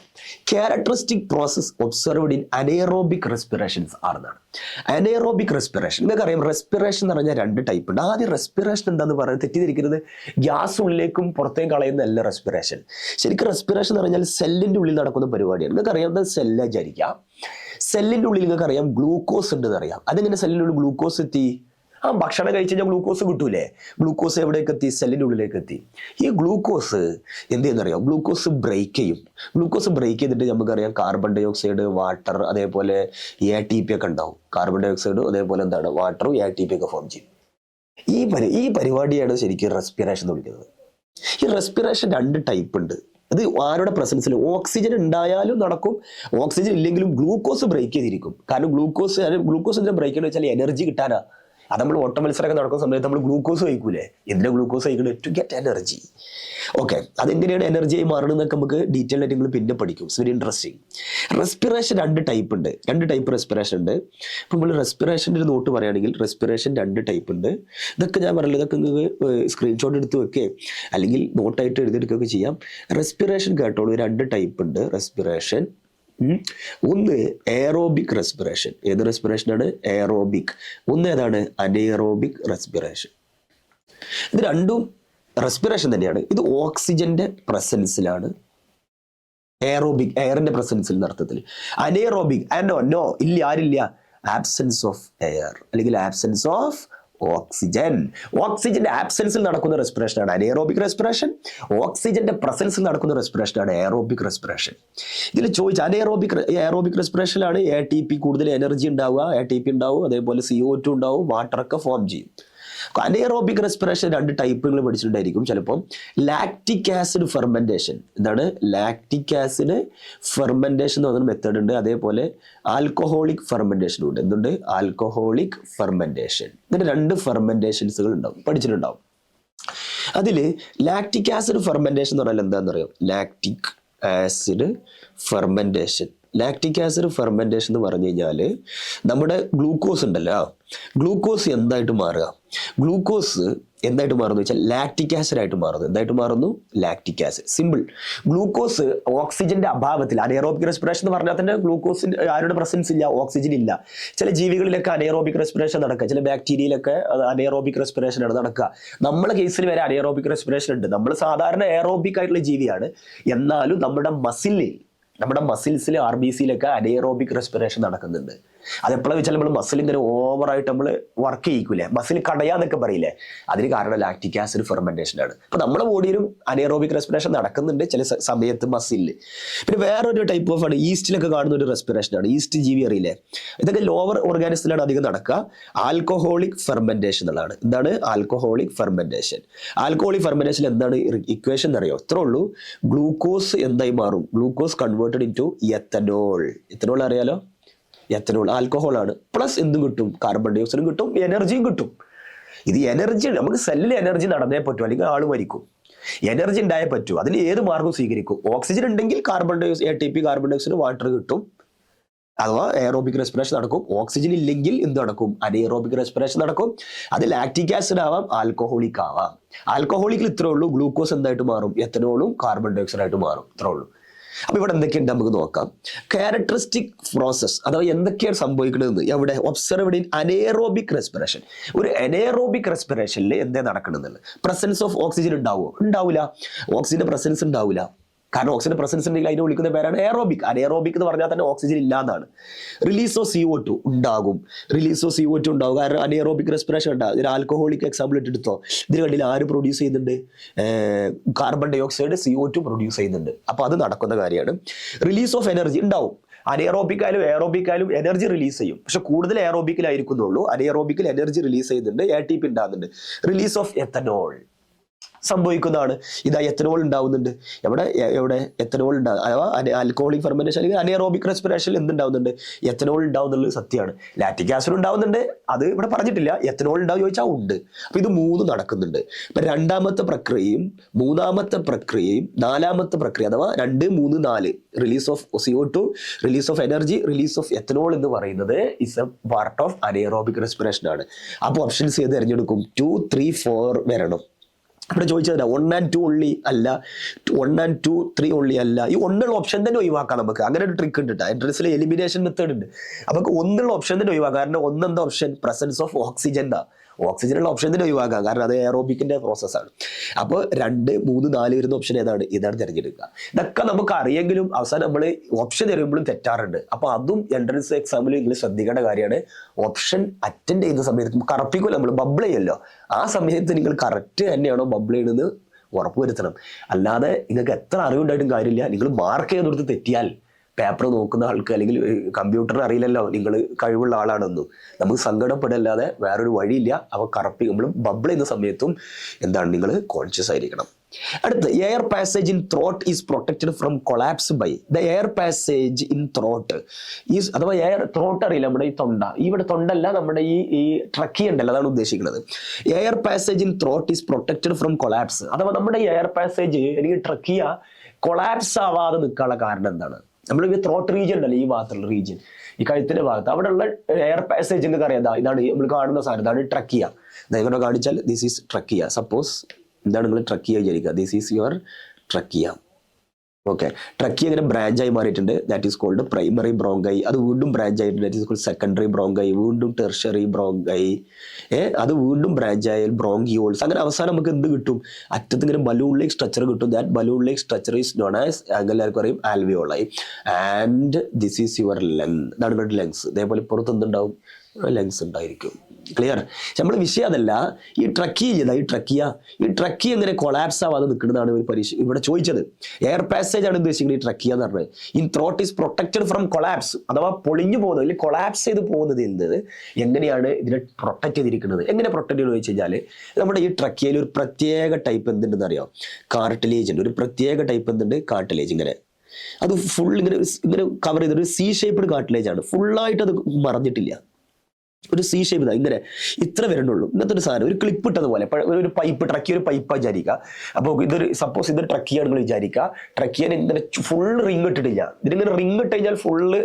Characteristic process observed in anaerobic respirations ആണെന്നാണ്. അനേറോബിക് റെസ്പിറേഷൻ നിങ്ങൾക്കറിയാം, റെസ്പിറേഷൻ എന്ന് പറഞ്ഞാൽ രണ്ട് ടൈപ്പ് ഉണ്ട്. ആദ്യം റെസ്പിറേഷൻ എന്താന്ന് പറയുന്നത് തെറ്റിദ്ധരിക്കരുത്, ഗ്യാസ് ഉള്ളിലേക്കും പുറത്തേക്കും കളയുന്നതല്ല റെസ്പിറേഷൻ. ശരിക്കും റെസ്പിറേഷൻ എന്ന് പറഞ്ഞാൽ സെല്ലിന്റെ ഉള്ളിൽ നടക്കുന്ന പരിപാടിയാണ്. നിങ്ങൾക്ക് അറിയാവുന്നത് സെല്ല് വിചാരിക്കാം, സെല്ലിന്റെ ഉള്ളിൽ നിങ്ങൾക്ക് അറിയാം ഗ്ലൂക്കോസ് ഉണ്ടെന്ന് അറിയാം. അതെങ്ങനെ സെല്ലിന്റെ ഉള്ളിൽ ഗ്ലൂക്കോസ് എത്തി? ഭക്ഷണം കഴിച്ച് കഴിഞ്ഞാൽ ഗ്ലൂക്കോസ് കിട്ടൂലേ? ഗ്ലൂക്കോസ് എവിടേക്ക് എത്തി? സെല്ലിൻ്റെ ഉള്ളിലേക്ക് എത്തി. ഈ ഗ്ലൂക്കോസ് എന്ത് ചെയ്യുന്നറിയാം? ഗ്ലൂക്കോസ് ബ്രേക്ക് ചെയ്യും. ഗ്ലൂക്കോസ് ബ്രേക്ക് ചെയ്തിട്ട് നമുക്കറിയാം കാർബൺ ഡൈ ഓക്സൈഡ്, വാട്ടർ, അതേപോലെ ATP ഒക്കെ ഉണ്ടാവും. കാർബൺ ഡൈ ഓക്സൈഡ് അതേപോലെ എന്താണ് വാട്ടറും ATP ഒക്കെ ഫോം ചെയ്യും. ഈ പരിപാടിയാണ് ശരിക്കും റെസ്പിറേഷൻ എന്ന് വിളിക്കുന്നത്. ഈ റെസ്പിറേഷൻ രണ്ട് ടൈപ്പ് ഉണ്ട്. ഇത് ആരുടെ പ്രസൻസിൽ? ഓക്സിജൻ ഉണ്ടായാലും നടക്കും, ഓക്സിജൻ ഇല്ലെങ്കിലും ഗ്ലൂക്കോസ് ബ്രേക്ക് ചെയ്തിരിക്കും. കാരണം ഗ്ലൂക്കോസ് എന്തിനാ ബ്രേക്ക് ചെയ്യുന്നത് വെച്ചാൽ എനർജി കിട്ടാനാ. അത് നമ്മൾ ഓട്ട മത്സരമൊക്കെ നടക്കുന്ന സമയത്ത് നമ്മൾ ഗ്ലൂക്കോസ് കഴിക്കൂലേ? എന്തിനാ ഗ്ലൂക്കോസ് കഴിക്കുന്നത്? To get energy. ഓക്കെ, അതെങ്ങനെയാണ് എനർജിയായി മാറണമെന്നൊക്കെ നമുക്ക് ഡീറ്റെയിൽ ആയിട്ട് നിങ്ങൾ പിന്നെ പഠിക്കും. It's very interesting. റെസ്പിറേഷൻ രണ്ട് ടൈപ്പ് ഉണ്ട്, രണ്ട് ടൈപ്പ് റെസ്പിറേഷൻ ഉണ്ട്. ഇപ്പം നമ്മൾ റെസ്പിറേഷൻ്റെ ഒരു നോട്ട് പറയുകയാണെങ്കിൽ റെസ്പിറേഷൻ രണ്ട് ടൈപ്പ് ഉണ്ട്. ഇതൊക്കെ ഞാൻ പറയില്ല, ഇതൊക്കെ നിങ്ങൾക്ക് സ്ക്രീൻഷോട്ട് എടുത്ത് വെക്കേ അല്ലെങ്കിൽ നോട്ടായിട്ട് എഴുതിയെടുക്കുകയൊക്കെ ചെയ്യാം. റെസ്പിറേഷൻ കേട്ടോളൂ, രണ്ട് ടൈപ്പ് ഉണ്ട് റെസ്പിറേഷൻ. ഒന്ന് എയറോബിക് റെസ്പിറേഷൻ. ഏത് റെസ്പിറേഷനാണ്? എയറോബിക്. ഒന്ന് ഏതാണ്? Anaerobic respiration. ഇത് രണ്ടും റെസ്പിറേഷൻ തന്നെയാണ്. ഇത് ഓക്സിജന്റെ പ്രസൻസിലാണ്. എയറോബിക് എയറിന്റെ പ്രസൻസിൽ അർത്ഥത്തിൽ. അനേറോബിക് നോ ഇല്ല, ആരില്ല, ആബ്സെൻസ് ഓഫ് എയർ അല്ലെങ്കിൽ ആബ്സെൻസ് ഓഫ് ഓക്സിജൻ. ഓക്സിജന്റെ ആബ്സെൻസിൽ നടക്കുന്ന റെസ്പിറേഷനാണ് അനേറോബിക് റെസ്പിറേഷൻ. ഓക്സിജന്റെ പ്രസൻസിൽ നടക്കുന്ന റെസ്പിറേഷനാണ് എയറോബിക് റെസ്പിറേഷൻ. ഇതിൽ ചോദിച്ച എയറോബിക് റെസ്പിറേഷനിലാണ് ATP കൂടുതൽ എനർജി ഉണ്ടാവുക, ATP ഉണ്ടാവും, അതേപോലെ CO2 ഉണ്ടാവും, വാട്ടറൊക്കെ ഫോം ചെയ്യും. അനേറോബിക് റെസ്പിറേഷൻ രണ്ട് ടൈപ്പുകൾ പഠിച്ചിട്ടുണ്ടായിരിക്കും ചിലപ്പം. Lactic acid fermentation. എന്താണ് ലാക്റ്റിക് ആസിഡ് ഫെർമെന്റേഷൻ എന്ന് പറയുന്ന മെത്തേഡ് ഉണ്ട്. അതേപോലെ ആൽക്കഹോളിക് ഫെർമെന്റേഷനും ഉണ്ട്. എന്തുണ്ട്? Alcoholic fermentation. ഇതിന്റെ രണ്ട് ഫെർമെന്റേഷൻസുകൾ ഉണ്ടാവും, പഠിച്ചിട്ടുണ്ടാവും. അതിൽ ലാക്റ്റിക് ആസിഡ് ഫെർമെന്റേഷൻ എന്ന് പറഞ്ഞാൽ എന്താണെന്ന് അറിയാം? Lactic acid fermentation. Lactic acid fermentation എന്ന് പറഞ്ഞു കഴിഞ്ഞാൽ നമ്മുടെ ഗ്ലൂക്കോസ് ഉണ്ടല്ലോ, ഗ്ലൂക്കോസ് എന്തായിട്ട് മാറുക? ഗ്ലൂക്കോസ് എന്തായിട്ട് മാറുന്നു വെച്ചാൽ ലാക്റ്റിക് ആസിഡ് ആയിട്ട് മാറുന്നു. എന്തായിട്ട് മാറുന്നു? Lactic acid. സിമ്പിൾ. ഗ്ലൂക്കോസ് ഓക്സിജന്റെ അഭാവത്തിൽ, അനേറോബിക് റെസ്പിറേഷൻ എന്ന് പറഞ്ഞാൽ തന്നെ ഗ്ലൂക്കോസിന്റെ ആരുടെ പ്രസൻസ് ഇല്ല, ഓക്സിജൻ ഇല്ല. ചില ജീവികളിലൊക്കെ അനേറോബിക് റെസ്പിറേഷൻ നടക്കുക, ചില ബാക്ടീരിയയിലൊക്കെ അനേറോബിക് റെസ്പിറേഷൻ ആണ് നടക്കുക. നമ്മളെ കേസിൽ വരെ അനേറോബിക് റെസ്പിറേഷൻ ഉണ്ട്. നമ്മൾ സാധാരണ എയറോബിക് ആയിട്ടുള്ള ജീവിയാണ്. എന്നാലും നമ്മുടെ മസിൽസിൽ RBCയിലൊക്കെ അനേറോബിക് റെസ്പിറേഷൻ നടക്കുന്നുണ്ട്. അതെപ്പോഴാണ് വെച്ചാൽ നമ്മൾ മസിൽ ഇങ്ങനെ ഓവറായിട്ട് നമ്മൾ വർക്ക് ചെയ്യിക്കൂലേ, മസിൽ കടയാന്നൊക്കെ പറയില്ലേ, അതിന് കാരണം ലാക്റ്റിക് ആസിഡ് ഫെർമെന്റേഷൻ ആണ്. അപ്പൊ നമ്മുടെ ബോഡിയിലും അനേറോബിക് റെസ്പിറേഷൻ നടക്കുന്നുണ്ട് ചില സമയത്ത് മസിലിൽ. പിന്നെ വേറൊരു ടൈപ്പ് ഓഫ് ആണ് ഈസ്റ്റിലൊക്കെ കാണുന്ന ഒരു റെസ്പിറേഷൻ ആണ്. ഈസ്റ്റ് ജീവി അറിയില്ലേ? ഇതൊക്കെ ലോവർ ഓർഗാനിസത്തിലാണ് അധികം നടക്കുക. ആൽക്കഹോളിക് ഫെർമെന്റേഷൻ എന്നുള്ളതാണ്. എന്താണ് ആൽക്കഹോളിക് ഫെർമെന്റേഷൻ? ആൽക്കഹോളിക് ഫെർമെന്റേഷൻ എന്താണ് ഇക്വേഷൻ എന്നറിയോ? ഇത്രേ ഉള്ളൂ. ഗ്ലൂക്കോസ് എന്തായി മാറും? Glucose converted into ethanol. Ethanol അറിയാലോ? എത്തനോൾ ആൽക്കഹോൾ ആണ്. പ്ലസ് എന്തും കിട്ടും? കാർബൺ ഡൈ ഓക്സൈഡും കിട്ടും, എനർജിയും കിട്ടും. ഇത് എനർജി, നമുക്ക് സെല്ലിൽ എനർജി നടന്നേ പറ്റൂ, അല്ലെങ്കിൽ ആൾ മരിക്കും. എനർജി ഉണ്ടായേ പറ്റൂ. അതിന് ഏത് മാർഗവും സ്വീകരിക്കും. ഓക്സിജൻ ഉണ്ടെങ്കിൽ carbon dioxide, ATP, carbon dioxide, water കിട്ടും. അഥവാ എയറോബിക് റെസ്പിറേഷൻ നടക്കും. ഓക്സിജൻ ഇല്ലെങ്കിൽ എന്ത് നടക്കും? അനേറോബിക് റെസ്പിറേഷൻ നടക്കും. അത് ലാക്റ്റിക് ആസിഡ് ആവാം, ആൽക്കഹോളിക് ആവാം. ആൽക്കഹോളിക്കിൽ ഇത്രേ ഉള്ളൂ. ഗ്ലൂക്കോസ് എന്തായിട്ട് മാറും? എത്തനോളും കാർബൺ ഡൈ ഓക്സൈഡ് ആയിട്ട് മാറും. ഇത്രേ ഉള്ളൂ. അപ്പൊ ഇവിടെ എന്തൊക്കെയുണ്ട് നമുക്ക് നോക്കാം. ക്യാരക്ടറിസ്റ്റിക് പ്രോസസ്, അഥവാ എന്തൊക്കെയാണ് സംഭവിക്കുന്നത് എവിടെ? Observed in anaerobic respiration. ഒരു അനേറോബിക് റെസ്പിറേഷനിൽ എന്തേ നടക്കണമെന്നുള്ളത്? പ്രസൻസ് ഓഫ് ഓക്സിജൻ ഉണ്ടാവുമോ? ഉണ്ടാവില്ല. ഓക്സിജന്റെ പ്രസൻസ് ഉണ്ടാവില്ല. കാരണം ഓക്സിജൻ പ്രസൻസ് ഉണ്ടെങ്കിൽ അതിനെ വിളിക്കുന്ന പേരാണ് എയറോബിക്. അനേറോബിക് എന്ന് പറഞ്ഞാൽ തന്നെ ഓക്സിജൻ ഇല്ലാന്നാണ്. റിലീസ് ഓഫ് CO2 ഉണ്ടാകും. റിലീസ് ഓഫ് CO2 ഉണ്ടാകും. കാരണം അനേറോബിക് റെസ്പിറേഷൻ ഉണ്ടാകും. ഒരു ആൽക്കഹോളിക് എക്സാമ്പിൾ എടുത്തോ, ഇതിന് കണ്ടില്ല ആര് പ്രൊഡ്യൂസ് ചെയ്യുന്നുണ്ട്? Carbon dye oxide, CO2 produce ചെയ്യുന്നുണ്ട്. അപ്പൊ അത് നടക്കുന്ന കാര്യമാണ്. റിലീസ് ഓഫ് എനർജി ഉണ്ടാവും. അനേറോബിക് ആയാലും എയറോബിക് ആയാലും എനർജി റിലീസ് ചെയ്യും. പക്ഷെ കൂടുതൽ എയറോബിക്കിലായിരിക്കുന്നുള്ളൂ. അനേറോബിക്കിൽ എനർജി റിലീസ് ചെയ്യുന്നുണ്ട്, ATP ഉണ്ടാകുന്നുണ്ട്. Release of ethanol. സംഭവിക്കുന്നതാണ്. ഇതാ എത്തനോൾ ഉണ്ടാവുന്നുണ്ട്. എവിടെ എത്തനോൾ ഉണ്ടാകും, അഥവാ ആൽക്കഹോളിക് ഫെർമെന്റേഷൻ അല്ലെങ്കിൽ അനേറോബിക് റെസ്പിറേഷനിൽ എന്തുണ്ടാവുന്നുണ്ട്, എത്തനോൾ ഉണ്ടാവുന്നുള്ളത് സത്യമാണ്. ലാക്റ്റിക് ആസിഡ് ഉണ്ടാവുന്നുണ്ട്, അത് ഇവിടെ പറഞ്ഞിട്ടില്ല. എത്തനോൾ ഉണ്ടാവും ചോദിച്ചാൽ ഉണ്ട്. അപ്പൊ ഇത് മൂന്ന് നടക്കുന്നുണ്ട്. ഇപ്പൊ രണ്ടാമത്തെ പ്രക്രിയയും മൂന്നാമത്തെ പ്രക്രിയയും നാലാമത്തെ പ്രക്രിയ അഥവാ 2, 3, 4 release of CO2, release of energy, release of ethanol എന്ന് പറയുന്നത് is A part of anaerobic respiration ആണ്. അപ്പോൾ ഓപ്ഷൻസ് ഏത് തിരഞ്ഞെടുക്കും? 2, 3, 4 വരണം. ഇവിടെ ചോദിച്ചതല്ല 1 and 2 ഓൺലി അല്ല, 1 and 2, 3 ഓൺലി അല്ല. ഈ ഒന്നുള്ള ഓപ്ഷൻ തന്നെ ഒഴിവാക്കാം നമുക്ക്. അങ്ങനെ ഒരു ട്രിക്ക് ഉണ്ട്, എൻട്രൻസിലെ എലിമിനേഷൻ മെത്തേഡ് ഉണ്ട്. നമുക്ക് ഒന്നുള്ള ഓപ്ഷൻ തന്നെ ഒഴിവാക്കാം. കാരണം ഒന്നെന്താ ഓപ്ഷൻ? Presence of oxygen. ഓക്സിജനുള്ള ഓപ്ഷൻ തന്നെ ഒഴിവാക്കാം, കാരണം അത് എയറോബിക്കിന്റെ പ്രോസസ്സാണ്. അപ്പോൾ 2, 3, 4 വരുന്ന ഓപ്ഷൻ ഏതാണ്? ഇതാണ് തിരഞ്ഞെടുക്കുക. ഇതൊക്കെ നമുക്ക് അറിയെങ്കിലും അവസാനം നമ്മൾ ഓപ്ഷൻ തരുമ്പോഴും തെറ്റാറുണ്ട്. അപ്പോൾ അതും എൻട്രൻസ് എക്സാമിൽ നിങ്ങൾ ശ്രദ്ധിക്കേണ്ട കാര്യമാണ്. ഓപ്ഷൻ അറ്റൻഡ് ചെയ്യുന്ന സമയത്ത് കറപ്പിക്കുമല്ലോ, നമ്മൾ ബബിൾ ചെയ്യല്ലോ, ആ സമയത്ത് നിങ്ങൾ കറക്റ്റ് തന്നെയാണോ ബബിൾ ചെയ്യുന്നത് ഉറപ്പുവരുത്തണം. അല്ലാതെ നിങ്ങൾക്ക് എത്ര അറിവുണ്ടായിട്ടും കാര്യമില്ല, നിങ്ങൾ മാർക്ക് ചെയ്ത് കൊടുത്ത് തെറ്റിയാൽ പേപ്പർ നോക്കുന്ന ആൾക്ക് അല്ലെങ്കിൽ കമ്പ്യൂട്ടറിന് അറിയില്ലല്ലോ നിങ്ങൾ കഴിവുള്ള ആളാണെന്നും. നമുക്ക് സങ്കടപ്പെടല്ലാതെ വേറൊരു വഴിയില്ല. അവ നമ്മൾ ബബിൾ ചെയ്യുന്ന സമയത്തും എന്താണ്, നിങ്ങൾ കോൺഷ്യസ് ആയിരിക്കണം. അടുത്ത്, air passage in throat is protected from collapse by the air passage in throat is, അഥവാ എയർ ത്രോട്ട് അറിയില്ല, നമ്മുടെ ഈ തൊണ്ട, ഇവിടെ തൊണ്ടല്ല, നമ്മുടെ ഈ ട്രക്കി ഉണ്ടല്ലോ, അതാണ് ഉദ്ദേശിക്കുന്നത്. Air passage in throat is protected from collapse, അഥവാ നമ്മുടെ ഈ എയർ പാസേജ് അല്ലെങ്കിൽ ട്രക്കിയ കൊളാപ്സ് ആവാതെ നിൽക്കാനുള്ള കാരണം എന്താണ്? നമ്മൾ ഈ ത്രോട്ട് റീജിയൻ ഉണ്ടല്ലോ, ഈ ഭാഗത്തുള്ള റീജിയൻ, ഈ കഴുത്തിന്റെ ഭാഗത്ത് അവിടെയുള്ള എയർ പാസേജ് എന്നൊക്കെ അറിയാം. ഇതാണ് നമ്മൾ കാണുന്ന സാധനം, ഇതാണ് ട്രക്കിയ. ഇങ്ങനെ കാണിച്ചാൽ ദിസ് ഈസ് ട്രക്കിയ. സപ്പോസ് എന്താണ് നിങ്ങൾ ട്രക്കിയ വിചാരിക്കുക, this is your trachea. Okay, trachea അങ്ങനെ ബ്രാഞ്ചായി മാറിയിട്ടുണ്ട്, that is called primary bronchi. അത് വീണ്ടും ബ്രാഞ്ച് ആയിട്ടുണ്ട്, that is called secondary bronchi. വീണ്ടും ടെർഷ്യറി ബ്രോങ്കൈ, അത് വീണ്ടും ബ്രാഞ്ച് ആയാൽ ബ്രോങ്കിയോൾസ്. അങ്ങനെ അവസാനം നമുക്ക് എന്ത് കിട്ടും? അറ്റത്ത് ഇങ്ങനെ ബലൂൺ ലൈക്ക് സ്ട്രക്ചർ കിട്ടും. That balloon like structure is known as, എല്ലാവർക്കും പറയും, alveoli. And this is your lung, ഇതാണ് ഇവരുടെ ലങ്സ്. ഇതേപോലെ പുറത്ത് എന്തുണ്ടാവും? ലങ്സ് ഉണ്ടായിരിക്കും. ക്ലിയർ? നമ്മൾ വിഷയം അതല്ല, ഈ ട്രക്കി ചെയ്താൽ ഈ ട്രക്കി എങ്ങനെ കൊളാപ്സ് ആവാതെ നിൽക്കുന്നതാണ് ഒരു പരീക്ഷ ഇവിടെ ചോദിച്ചത്. എയർ പാസേജ് ആണ് ഉദ്ദേശിക്കുന്നത് ഈ ട്രക്കിയ എന്ന് പറഞ്ഞത്. In throat is protected from collapse, അഥവാ പൊളിഞ്ഞു പോകുന്നത് അല്ലെങ്കിൽ കൊളാപ്സ് ചെയ്ത് പോകുന്നത് എന്നത് എങ്ങനെയാണ് ഇതിനെ പ്രൊട്ടക്ട് ചെയ്തിരിക്കുന്നത്? എങ്ങനെ പ്രൊട്ടക്ട് ചെയ്യുന്നത് ചോദിച്ചു കഴിഞ്ഞാൽ, നമ്മുടെ ഈ ട്രക്കിയയിൽ ഒരു പ്രത്യേക ടൈപ്പ് എന്തുണ്ടെന്ന് അറിയാം? കാർട്ടിലേജ് ഉണ്ട്. ഒരു പ്രത്യേക ടൈപ്പ് എന്തുണ്ട്? കാർട്ടിലേജ്. ഇങ്ങനെ അത് ഫുൾ ഇങ്ങനെ കവർ ചെയ്തൊരു സി ഷേപ്ഡ് കാർട്ടിലേജ് ആണ്. ഫുള്ളായിട്ട് അത് മറഞ്ഞിട്ടില്ല. ഒരു സി ഷേപ്പ് ഇങ്ങനെ ഇത്ര വരണ്ടുള്ളൂ. ഇങ്ങനത്തെ ഒരു സാധനം, ഒരു ക്ലിപ്പ് ഇട്ടതുപോലെ ഒരു പൈപ്പ്, ട്രക്കി ഒരു പൈപ്പാ വിചാരിക്കുക. അപ്പോൾ ഇതൊരു സപ്പോസ് ഇതൊരു ട്രക്കിയാണ് നിങ്ങൾ വിചാരിക്കുക. ട്രക്കിയാൻ ഇങ്ങനെ ഫുൾ റിങ് ഇട്ടിട്ടില്ല. ഇതിലിങ്ങനെ റിങ് ഇട്ട് കഴിഞ്ഞാൽ ഫുള്ള്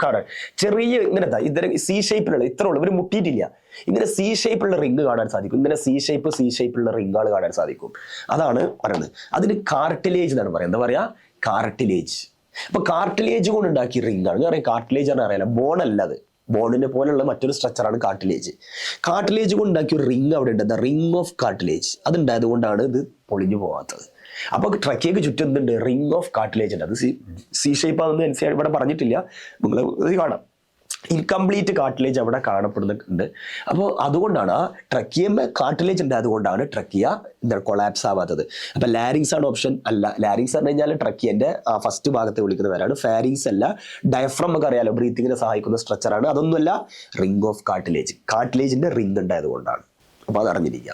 കാണാൻ ചെറിയ ഇങ്ങനത്തെ ഇതര സി ഷേപ്പിലുള്ള ഇത്ര ഉള്ളൂ, ഇവർ മുട്ടിയിട്ടില്ല. ഇങ്ങനെ സി ഷേപ്പുള്ള റിങ് കാണാൻ സാധിക്കും. ഇങ്ങനെ സി ഷേപ്പുള്ള റിങ്ങുകൾ കാണാൻ സാധിക്കും. അതാണ് പറയുന്നത്. അതിന് കാർട്ടിലേജ് എന്നാണ് പറയുന്നത്. എന്താ പറയാ? കാർട്ടിലേജ്. അപ്പൊ കാർട്ടിലേജ് കൊണ്ട് ഉണ്ടാക്കിയ റിങ് ആണ്. പറയാം കാർട്ടിലേജ് ആണ് അറിയാലോ, ബോൺ അല്ല, അത് ബോണിനെ പോലുള്ള മറ്റൊരു സ്ട്രക്ചറാണ് കാർട്ടിലേജ്. കാർട്ടിലേജ് കൊണ്ട് ഉണ്ടാക്കിയ ഒരു റിങ് അവിടെ ഉണ്ട്, ദ റിങ് ഓഫ് കാർട്ടിലേജ്. അതുണ്ടായത് കൊണ്ടാണ് ഇത് പൊളിഞ്ഞു പോകാത്തത്. അപ്പൊ ട്രക്കിയക്ക് ചുറ്റും എന്തുണ്ട്? റിങ് ഓഫ് കാർട്ടിലേജ് ഉണ്ട്. അത് സി ഷേപ്പ് ആണെന്ന് NCERT ഇവിടെ പറഞ്ഞിട്ടില്ല, നിങ്ങൾ ഇത് കാണാം. ഇൻകംപ്ലീറ്റ് കാർട്ടിലേജ് അവിടെ കാണപ്പെടുന്നുണ്ട്. അപ്പോൾ അതുകൊണ്ടാണ് ആ ട്രക്കിയമ്മ കാർട്ടിലേജ് ഉണ്ട്, അതുകൊണ്ടാണ് ട്രക്കിയ കൊളാപ്സ് ആവാത്തത്. അപ്പൊ ലാരിങ്സ് ആണ് ഓപ്ഷൻ അല്ല. ലാരിങ്സ് പറഞ്ഞു കഴിഞ്ഞാൽ ട്രക്കിയന്റെ ഫസ്റ്റ് ഭാഗത്തെ വിളിക്കുന്നവരാണ്. ഫാരിങ്സ് അല്ല. ഡയഫ്രം ഒക്കെ അറിയാലോ, ബ്രീത്തിങ്ങിനെ സഹായിക്കുന്ന സ്ട്രക്ചറാണ്. അതൊന്നുമല്ല, റിംഗ് ഓഫ് കാർട്ടിലേജ്. കാർട്ടിലേജിന്റെ റിംഗ് ഉണ്ടായത് കൊണ്ടാണ്. അപ്പൊ അത് അറിഞ്ഞിരിക്കുക.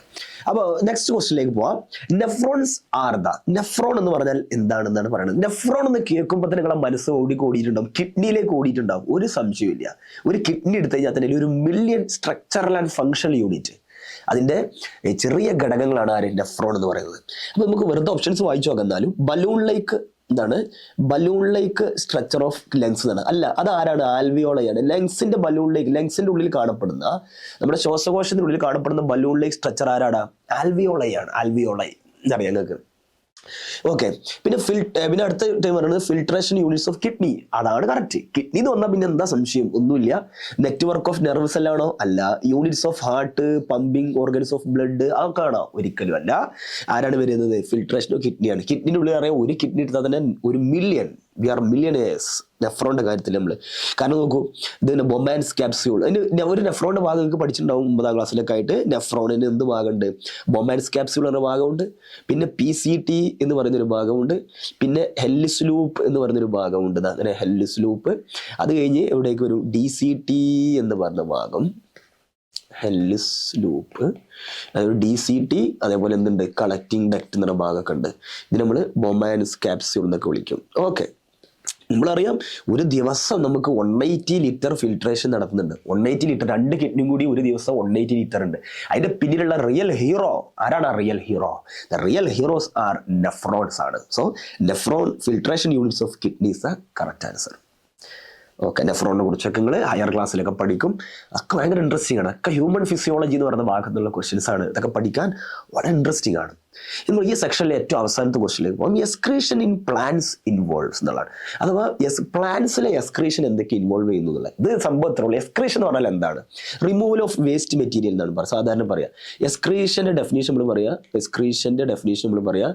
അപ്പോൾ നെക്സ്റ്റ് ക്വസ്റ്റിലേക്ക് പോവാം. നെഫ്രോൺസ് ആർ ദ, നെഫ്രോൺ എന്ന് പറഞ്ഞാൽ എന്താണെന്നാണ് പറയുന്നത്. നെഫ്രോൺ എന്ന് കേൾക്കുമ്പോൾ തന്നെ നിങ്ങളെ മനസ്സ് ഓടിയിട്ടുണ്ടാവും, കിഡ്നിയിലേക്ക് ഓടിയിട്ടുണ്ടാവും. ഒരു സംശയമില്ല. ഒരു കിഡ്നി എടുത്തു കഴിഞ്ഞാൽ തന്നെ 1 million structural and functional unit, അതിന്റെ ചെറിയ ഘടകങ്ങളാണ് ആര്? നെഫ്രോൺ എന്ന് പറയുന്നത്. അപ്പൊ നമുക്ക് വെറുതെ ഓപ്ഷൻസ് വായിച്ചു നോക്കാം. എന്നാലും ബലൂൺ ലൈക്ക് എന്താണ്? Balloon like structure of lungs എന്നാണ്. അല്ല, അത് ആരാണ്? ആൽവിയോളയാണ്. ലങ്സിന്റെ ബലൂൺ ലൈക്ക്, ലങ്സിന്റെ ഉള്ളിൽ കാണപ്പെടുന്ന, നമ്മുടെ ശ്വാസകോശത്തിന്റെ ഉള്ളിൽ കാണപ്പെടുന്ന ബലൂൺ ലൈക്ക് സ്ട്രക്ചർ ആരാണ്? ആൽവിയോളയാണ്. ആൽവിയോളൈ എന്നറിയാം നിങ്ങൾക്ക്. ഓക്കെ, പിന്നെ അടുത്ത ടൈം പറയുന്നത് ഫിൽട്രേഷൻ യൂണിറ്റ്സ് ഓഫ് കിഡ്നി. അതാണ് കറക്റ്റ്. കിഡ്നി എന്ന് പറഞ്ഞാൽ പിന്നെ എന്താ സംശയം? ഒന്നുമില്ല. നെറ്റ്വർക്ക് ഓഫ് നെർവ്സ് എല്ലാണോ? അല്ല. Units of heart, pumping organs of blood, അതൊക്കെ ആണോ? ഒരിക്കലും അല്ല. ആരാണ് വരുന്നത്? Filtration of കിഡ്നിയാണ്. കിഡ്നിന്റെ ഉള്ളിൽ അറിയാം, ഒരു കിഡ്നി എടുത്താൽ തന്നെ 1 മില്യൺ. വി ആർ മില്യണേഴ്സ് നെഫ്രോണിന്റെ കാര്യത്തിൽ നമ്മൾ. കാരണം നോക്കൂ, ഇതിന് ബൊമാൻസ് ക്യാപ്സ്യൂൾ, അതിന് ഒരു നെഫ്രോണിന്റെ ഭാഗം നിങ്ങൾക്ക് പഠിച്ചിട്ടുണ്ടാവും 9ാം ക്ലാസ്സിലൊക്കെ ആയിട്ട്. നെഫ്രോണിന് എന്ത് ഭാഗമുണ്ട്? ബൊമാൻസ് ക്യാപ്സ്യൂൾ എന്ന ഭാഗമുണ്ട്. പിന്നെ PCT എന്ന് പറയുന്നൊരു ഭാഗമുണ്ട്. പിന്നെ ഹെല്ലിസ് ലൂപ്പ് എന്ന് പറയുന്നൊരു ഭാഗമുണ്ട്. അങ്ങനെ ഹെല്ലിസ് ലൂപ്പ്. അത് കഴിഞ്ഞ് എവിടേക്ക് ഒരു DCT എന്ന് പറഞ്ഞ ഭാഗം. ഹെല്ലിസ് ലൂപ്പ്, അതൊരു DCT, അതേപോലെ എന്തുണ്ട്, കളക്റ്റിംഗ് ഡക്റ്റ് എന്ന ഭാഗമൊക്കെ ഉണ്ട്. ഇത് നമ്മൾ ബൊമാൻസ് ക്യാപ്സ്യൂൾ എന്നൊക്കെ വിളിക്കും. ഓക്കെ, നമ്മളറിയാം ഒരു ദിവസം നമുക്ക് 180 ലിറ്റർ ഫിൽട്രേഷൻ നടത്തുന്നുണ്ട്. 180 ലിറ്റർ, 2 കിഡ്നിയും കൂടി ഒരു ദിവസം 180 ലിറ്റർ ഉണ്ട്. അതിന്റെ പിന്നിലുള്ള റിയൽ ഹീറോ ആരാണ്? Real hero, the real heroes are nephrons ആണ്. So nephron filtration units of kidney is the correct answer. Okay, നെഫ്രോണിനെ കുറിച്ചൊക്കെ നിങ്ങൾ ഹയർ ക്ലാസ്സിലൊക്കെ പഠിക്കും. അതൊക്കെ ഭയങ്കര ഇൻട്രസ്റ്റിംഗ് ആണ്. ഒക്കെ ഹ്യൂമൻ ഫിസിയോളജി എന്ന് പറയുന്ന ഭാഗത്തുള്ള ക്വസ്റ്റ്യൻസ് ആണ്. ഇതൊക്കെ പഠിക്കാൻ വളരെ ഇൻട്രസ്റ്റിംഗ് ആണ്. നമ്മൾ ഈ സെക്ഷനിലെ ഏറ്റവും അവസാനത്തെ ക്വസ്റ്റ്യനിലേക്ക് പോകും. എസ്ക്രീഷൻ ഇൻ പ്ലാന്റ്സ് ഇൻവോൾവ്സ് എന്നുള്ളതാണ്. അഥവാ പ്ലാന്റ്സിലെ എസ്ക്രീഷൻ എന്തൊക്കെ ഇൻവോൾവ് ചെയ്യുന്നു എന്നുള്ളത്. ഇത് സംഭവം ഇത്രേ ഉള്ളൂ. എസ്ക്രീഷൻ എന്ന് പറഞ്ഞാൽ എന്താണ്? റിമൂവൽ ഓഫ് വേസ്റ്റ് മെറ്റീരിയൽ എന്നാണ് സാധാരണ പറയുക. എസ്ക്രീഷന്റെ ഡെഫിനേഷൻ നമ്മൾ പറയാ,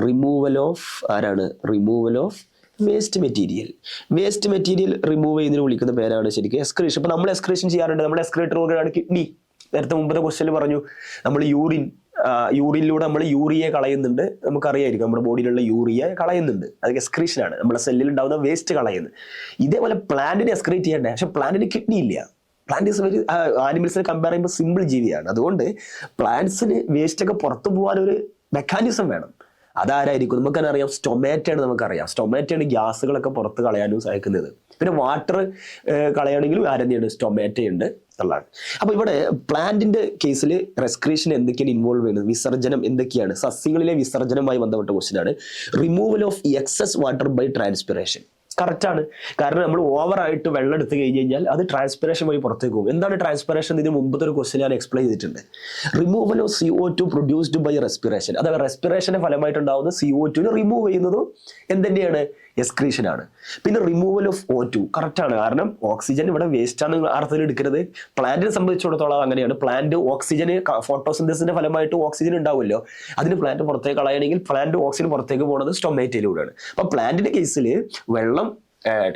റിമൂവൽ ഓഫ് ആരാണ്? Removal of waste material. Waste material remove ചെയ്യുന്നതിന് വിളിക്കുന്ന പേരാണ് ശരിക്കും എസ്ക്രീഷൻ. ഇപ്പൊ നമ്മൾ എസ്ക്രീഷൻ ചെയ്യാറുണ്ട്. നമ്മുടെ എക്സ്ക്രീറ്റർ ഓർഗനാണ് കിഡ്നി. നേരത്തെ മുമ്പത്തെ ക്വസ്റ്റ്യനിൽ പറഞ്ഞു നമ്മൾ യൂറിനിലൂടെ നമ്മൾ യൂറിയെ കളയുന്നുണ്ട്. നമുക്കറിയായിരിക്കും നമ്മുടെ ബോഡിയിലുള്ള യൂറിയ കളയുന്നുണ്ട്. അത് എക്സ്ക്രീഷനാണ്. നമ്മുടെ സെല്ലിൽ ഉണ്ടാകുന്ന വേസ്റ്റ് കളയുന്നത്. ഇതേപോലെ പ്ലാന്റിനെ എക്സ്ക്രീറ്റ് ചെയ്യണ്ടേ, പക്ഷെ പ്ലാന്റിന് കിഡ്നി ഇല്ല. പ്ലാന്റ് ഈസ് വെരി ആനിമൽസിനെ കമ്പയർ ചെയ്യുമ്പോൾ സിമ്പിൾ ജീവിയാണ്. അതുകൊണ്ട് പ്ലാന്റ്സിന് വേസ്റ്റ് ഒക്കെ പുറത്തു പോകാനൊരു മെക്കാനിസം വേണം. അതാരായിരിക്കും? നമുക്കെന്നെ അറിയാം, സ്റ്റൊമാറ്റയാണ്. നമുക്കറിയാം സ്റ്റൊമാറ്റയാണ് ഗ്യാസുകളൊക്കെ പുറത്ത് കളയാനും സഹായിക്കുന്നത്. പിന്നെ വാട്ടർ കളയണമെങ്കിലും ആരെന്നെയാണ്? സ്റ്റൊമാറ്റയുണ്ട് എന്നുള്ളതാണ്. അപ്പൊ ഇവിടെ പ്ലാന്റിന്റെ കേസിൽ റെസ്ക്രീഷൻ എന്തൊക്കെയാണ് ഇൻവോൾവ് ചെയ്യുന്നത്? വിസർജനം എന്തൊക്കെയാണ്? സസ്യങ്ങളിലെ വിസർജനവുമായി ബന്ധപ്പെട്ട ക്വസ്റ്റ്യൻ ആണ്. Removal of excess water by transpiration. കറക്റ്റാണ്. കാരണം നമ്മൾ ഓവറായിട്ട് വെള്ളം എടുത്തു കഴിഞ്ഞാൽ അത് ട്രാൻസ്പിറേഷൻ വഴി പുറത്തേക്ക് പോകും. എന്താണ് ട്രാൻസ്പിറേഷൻ? ഇതിന് മുമ്പത്തെ ഒരു ക്വസ്റ്റ്യൻ ഞാൻ എക്സ്പ്ലെയിൻ ചെയ്തിട്ടുണ്ട്. Removal of CO2 produced by respiration. അതായത് റെസ്പിറേഷന്റെ ഫലമായിട്ടുണ്ടാവുന്ന CO2 റിമൂവ് ചെയ്യുന്നതും എന്തെന്നെയാണ്? എക്സ്ക്രീഷൻ ആണ്. പിന്നെ റിമൂവൽ ഓഫ് O2 കറക്റ്റാണ്. കാരണം ഓക്സിജൻ ഇവിടെ വേസ്റ്റ് ആണ് അർത്ഥത്തിൽ എടുക്കരുത്. പ്ലാന്റിനെ സംബന്ധിച്ചിടത്തോളം അങ്ങനെയാണ്. പ്ലാന്റ് ഓക്സിജന് ഫോട്ടോസിന്തസിന്റെ ഫലമായിട്ട് ഓക്സിജൻ ഉണ്ടാവുമല്ലോ. അതിന് പ്ലാന്റ് പുറത്തേക്ക് കളയണമെങ്കിൽ പ്ലാന്റ് ഓക്സിജൻ പുറത്തേക്ക് പോകുന്നത് സ്റ്റൊമേറ്റയിലൂടെയാണ്. അപ്പൊ പ്ലാന്റിന്റെ കേസിൽ വെള്ളം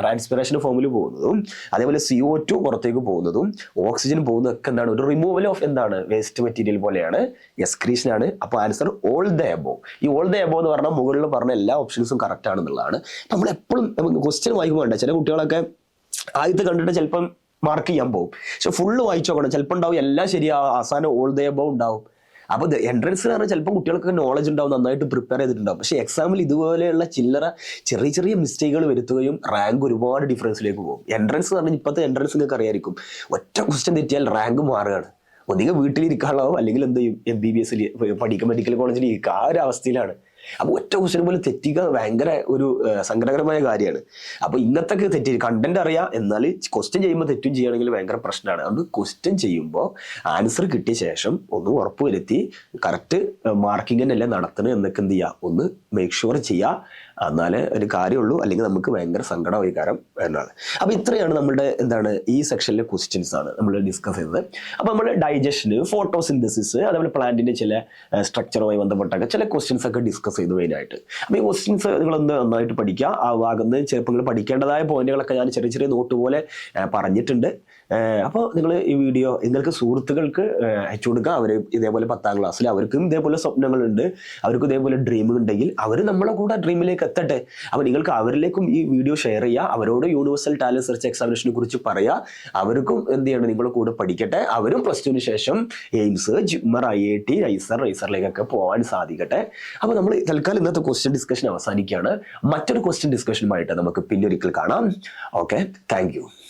ട്രാൻസ്പിറേഷൻ ഫോമിൽ പോകുന്നതും അതേപോലെ CO2 പുറത്തേക്ക് പോകുന്നതും ഓക്സിജൻ പോകുന്നതൊക്കെ എന്താണ്? ഒരു റിമൂവൽ ഓഫ് എന്താണ്? വേസ്റ്റ് മെറ്റീരിയൽ പോലെയാണ്, എക്സ്ക്രീഷൻ ആണ്. അപ്പോൾ ആൻസർ ഓൾ ദ എബോവ്. ഈ ഓൾ ദ എബോവ് എന്ന് പറഞ്ഞാൽ മുകളിൽ പറഞ്ഞ എല്ലാ ഓപ്ഷൻസും കറക്റ്റ് ആണെന്നുള്ളതാണ്. നമ്മൾ എപ്പോഴും ക്വസ്റ്റ്യൻ വായിക്കുമ്പോൾ വേണ്ട, ചില കുട്ടികളൊക്കെ ആദ്യത്തെ കണ്ടിട്ട് ചിലപ്പം മാർക്ക് ചെയ്യാൻ പോകും. പക്ഷെ ഫുള്ള് വായിച്ചു നോക്കണം. ചിലപ്പോൾ ഉണ്ടാവും എല്ലാം ശരിയാവും, അവസാനം ഓൾ ദ എബോവ് ഉണ്ടാവും. അപ്പോൾ എൻട്രൻസ് പറഞ്ഞാൽ ചിലപ്പോൾ കുട്ടികൾക്കൊക്കെ നോളജ് ഉണ്ടാവും, നന്നായിട്ട് പ്രിപ്പയർ ചെയ്തിട്ടുണ്ടാവും. പക്ഷേ എക്സാമിൽ ഇതുപോലെയുള്ള ചെറിയ ചെറിയ മിസ്റ്റേക്കുകൾ വരുത്തുകയും റാങ്ക് ഒരുപാട് ഡിഫറൻസിലേക്ക് പോകും. എൻട്രൻസ് എന്ന് പറഞ്ഞാൽ ഇപ്പോഴത്തെ എൻട്രൻസ് നിങ്ങൾക്ക് അറിയായിരിക്കും, ഒറ്റ ക്വസ്റ്റ്യൻ തെറ്റിയാൽ റാങ്ക് മാറുകയാണ്. ഒന്നുകിൽ വീട്ടിലിരിക്കാനുള്ളോ അല്ലെങ്കിൽ എന്ത് ചെയ്യും, MBBS പഠിക്കും, മെഡിക്കൽ കോളേജിൽ ഇരിക്കുക, ആ ഒരു അവസ്ഥയിലാണ്. അപ്പോൾ ഒറ്റ ക്വസ്റ്റ്യൻ പോലും തെറ്റിക്കുക ഭയങ്കര ഒരു സങ്കടകരമായ കാര്യമാണ്. അപ്പോൾ ഇന്നത്തെ തെറ്റി കണ്ടന്റ് അറിയാം, എന്നാൽ ക്വസ്റ്റ്യൻ ചെയ്യുമ്പോൾ തെറ്റും ചെയ്യുകയാണെങ്കിൽ ഭയങ്കര പ്രശ്നമാണ്. അതുകൊണ്ട് ക്വസ്റ്റ്യൻ ചെയ്യുമ്പോൾ ആൻസർ കിട്ടിയ ശേഷം ഒന്ന് ഉറപ്പുവരുത്തി കറക്റ്റ് മാർക്കിംഗ് തന്നെയല്ലേ നടത്തുന്നത് എന്നൊക്കെ എന്ത് ചെയ്യുക, ഒന്ന് മേക്ക് ഷുവർ ചെയ്യുക. എന്നാലേ ഒരു കാര്യമുള്ളൂ, അല്ലെങ്കിൽ നമുക്ക് ഭയങ്കര സങ്കടമായി കാരണം എന്നാണ്. അപ്പോൾ ഇത്രയാണ് നമ്മുടെ എന്താണ് ഈ സെക്ഷനിലെ ക്വസ്റ്റ്യൻസ് ആണ് നമ്മൾ ഡിസ്കസ് ചെയ്തത്. അപ്പോൾ നമ്മൾ ഡൈജഷന്, ഫോട്ടോസിന്തസിസ്, അതേപോലെ പ്ലാന്റിന്റെ ചില സ്ട്രക്ചറുമായി ബന്ധപ്പെട്ടൊക്കെ ചില ക്വസ്റ്റ്യൻസ് ഒക്കെ ഡിസ്കസ് ചെയ്തു മെയിനായിട്ട്. അപ്പോൾ ഈ ക്വസ്റ്റ്യൻസ് നിങ്ങളൊന്ന് നന്നായിട്ട് പഠിക്കുക. ആ ഭാഗത്ത് ചിലപ്പോൾ നിങ്ങൾ പഠിക്കേണ്ടതായ പോയിന്റുകളൊക്കെ ഞാൻ ചെറിയ ചെറിയ നോട്ട് പോലെ പറഞ്ഞിട്ടുണ്ട്. അപ്പോൾ നിങ്ങൾ ഈ വീഡിയോ നിങ്ങൾക്ക് സുഹൃത്തുക്കൾക്ക് അയച്ചു കൊടുക്കുക. അവർ ഇതേപോലെ 10ാം ക്ലാസ്സിൽ അവർക്കും ഇതേപോലെ സ്വപ്നങ്ങളുണ്ട്, അവർക്കും ഇതേപോലെ ഡ്രീം ഉണ്ടെങ്കിൽ അവർ നമ്മളെ കൂടെ ഡ്രീമിലേക്ക് എത്തട്ടെ. അപ്പോൾ നിങ്ങൾക്ക് അവരിലേക്കും ഈ വീഡിയോ ഷെയർ ചെയ്യുക, അവരോട് യൂണിവേഴ്സൽ ടാലന്റ് സെർച്ച് എക്സാമിനേഷനെ കുറിച്ച് പറയുക. അവർക്കും എന്ത് ചെയ്യണം, നിങ്ങളുടെ കൂടെ പഠിക്കട്ടെ. അവരും +2 ശേഷം എയിംസ്, ജിമ്മർ, IIT, റൈസറിലേക്കൊക്കെ പോകാൻ സാധിക്കട്ടെ. അപ്പോൾ നമ്മൾ തൽക്കാലം ഇന്നത്തെ ക്വസ്റ്റ്യൻ ഡിസ്കഷൻ അവസാനിക്കുകയാണ്. മറ്റൊരു ക്വസ്റ്റ്യൻ ഡിസ്കഷനുമായിട്ട് നമുക്ക് പിന്നൊരിക്കൽ കാണാം. Okay, thank you.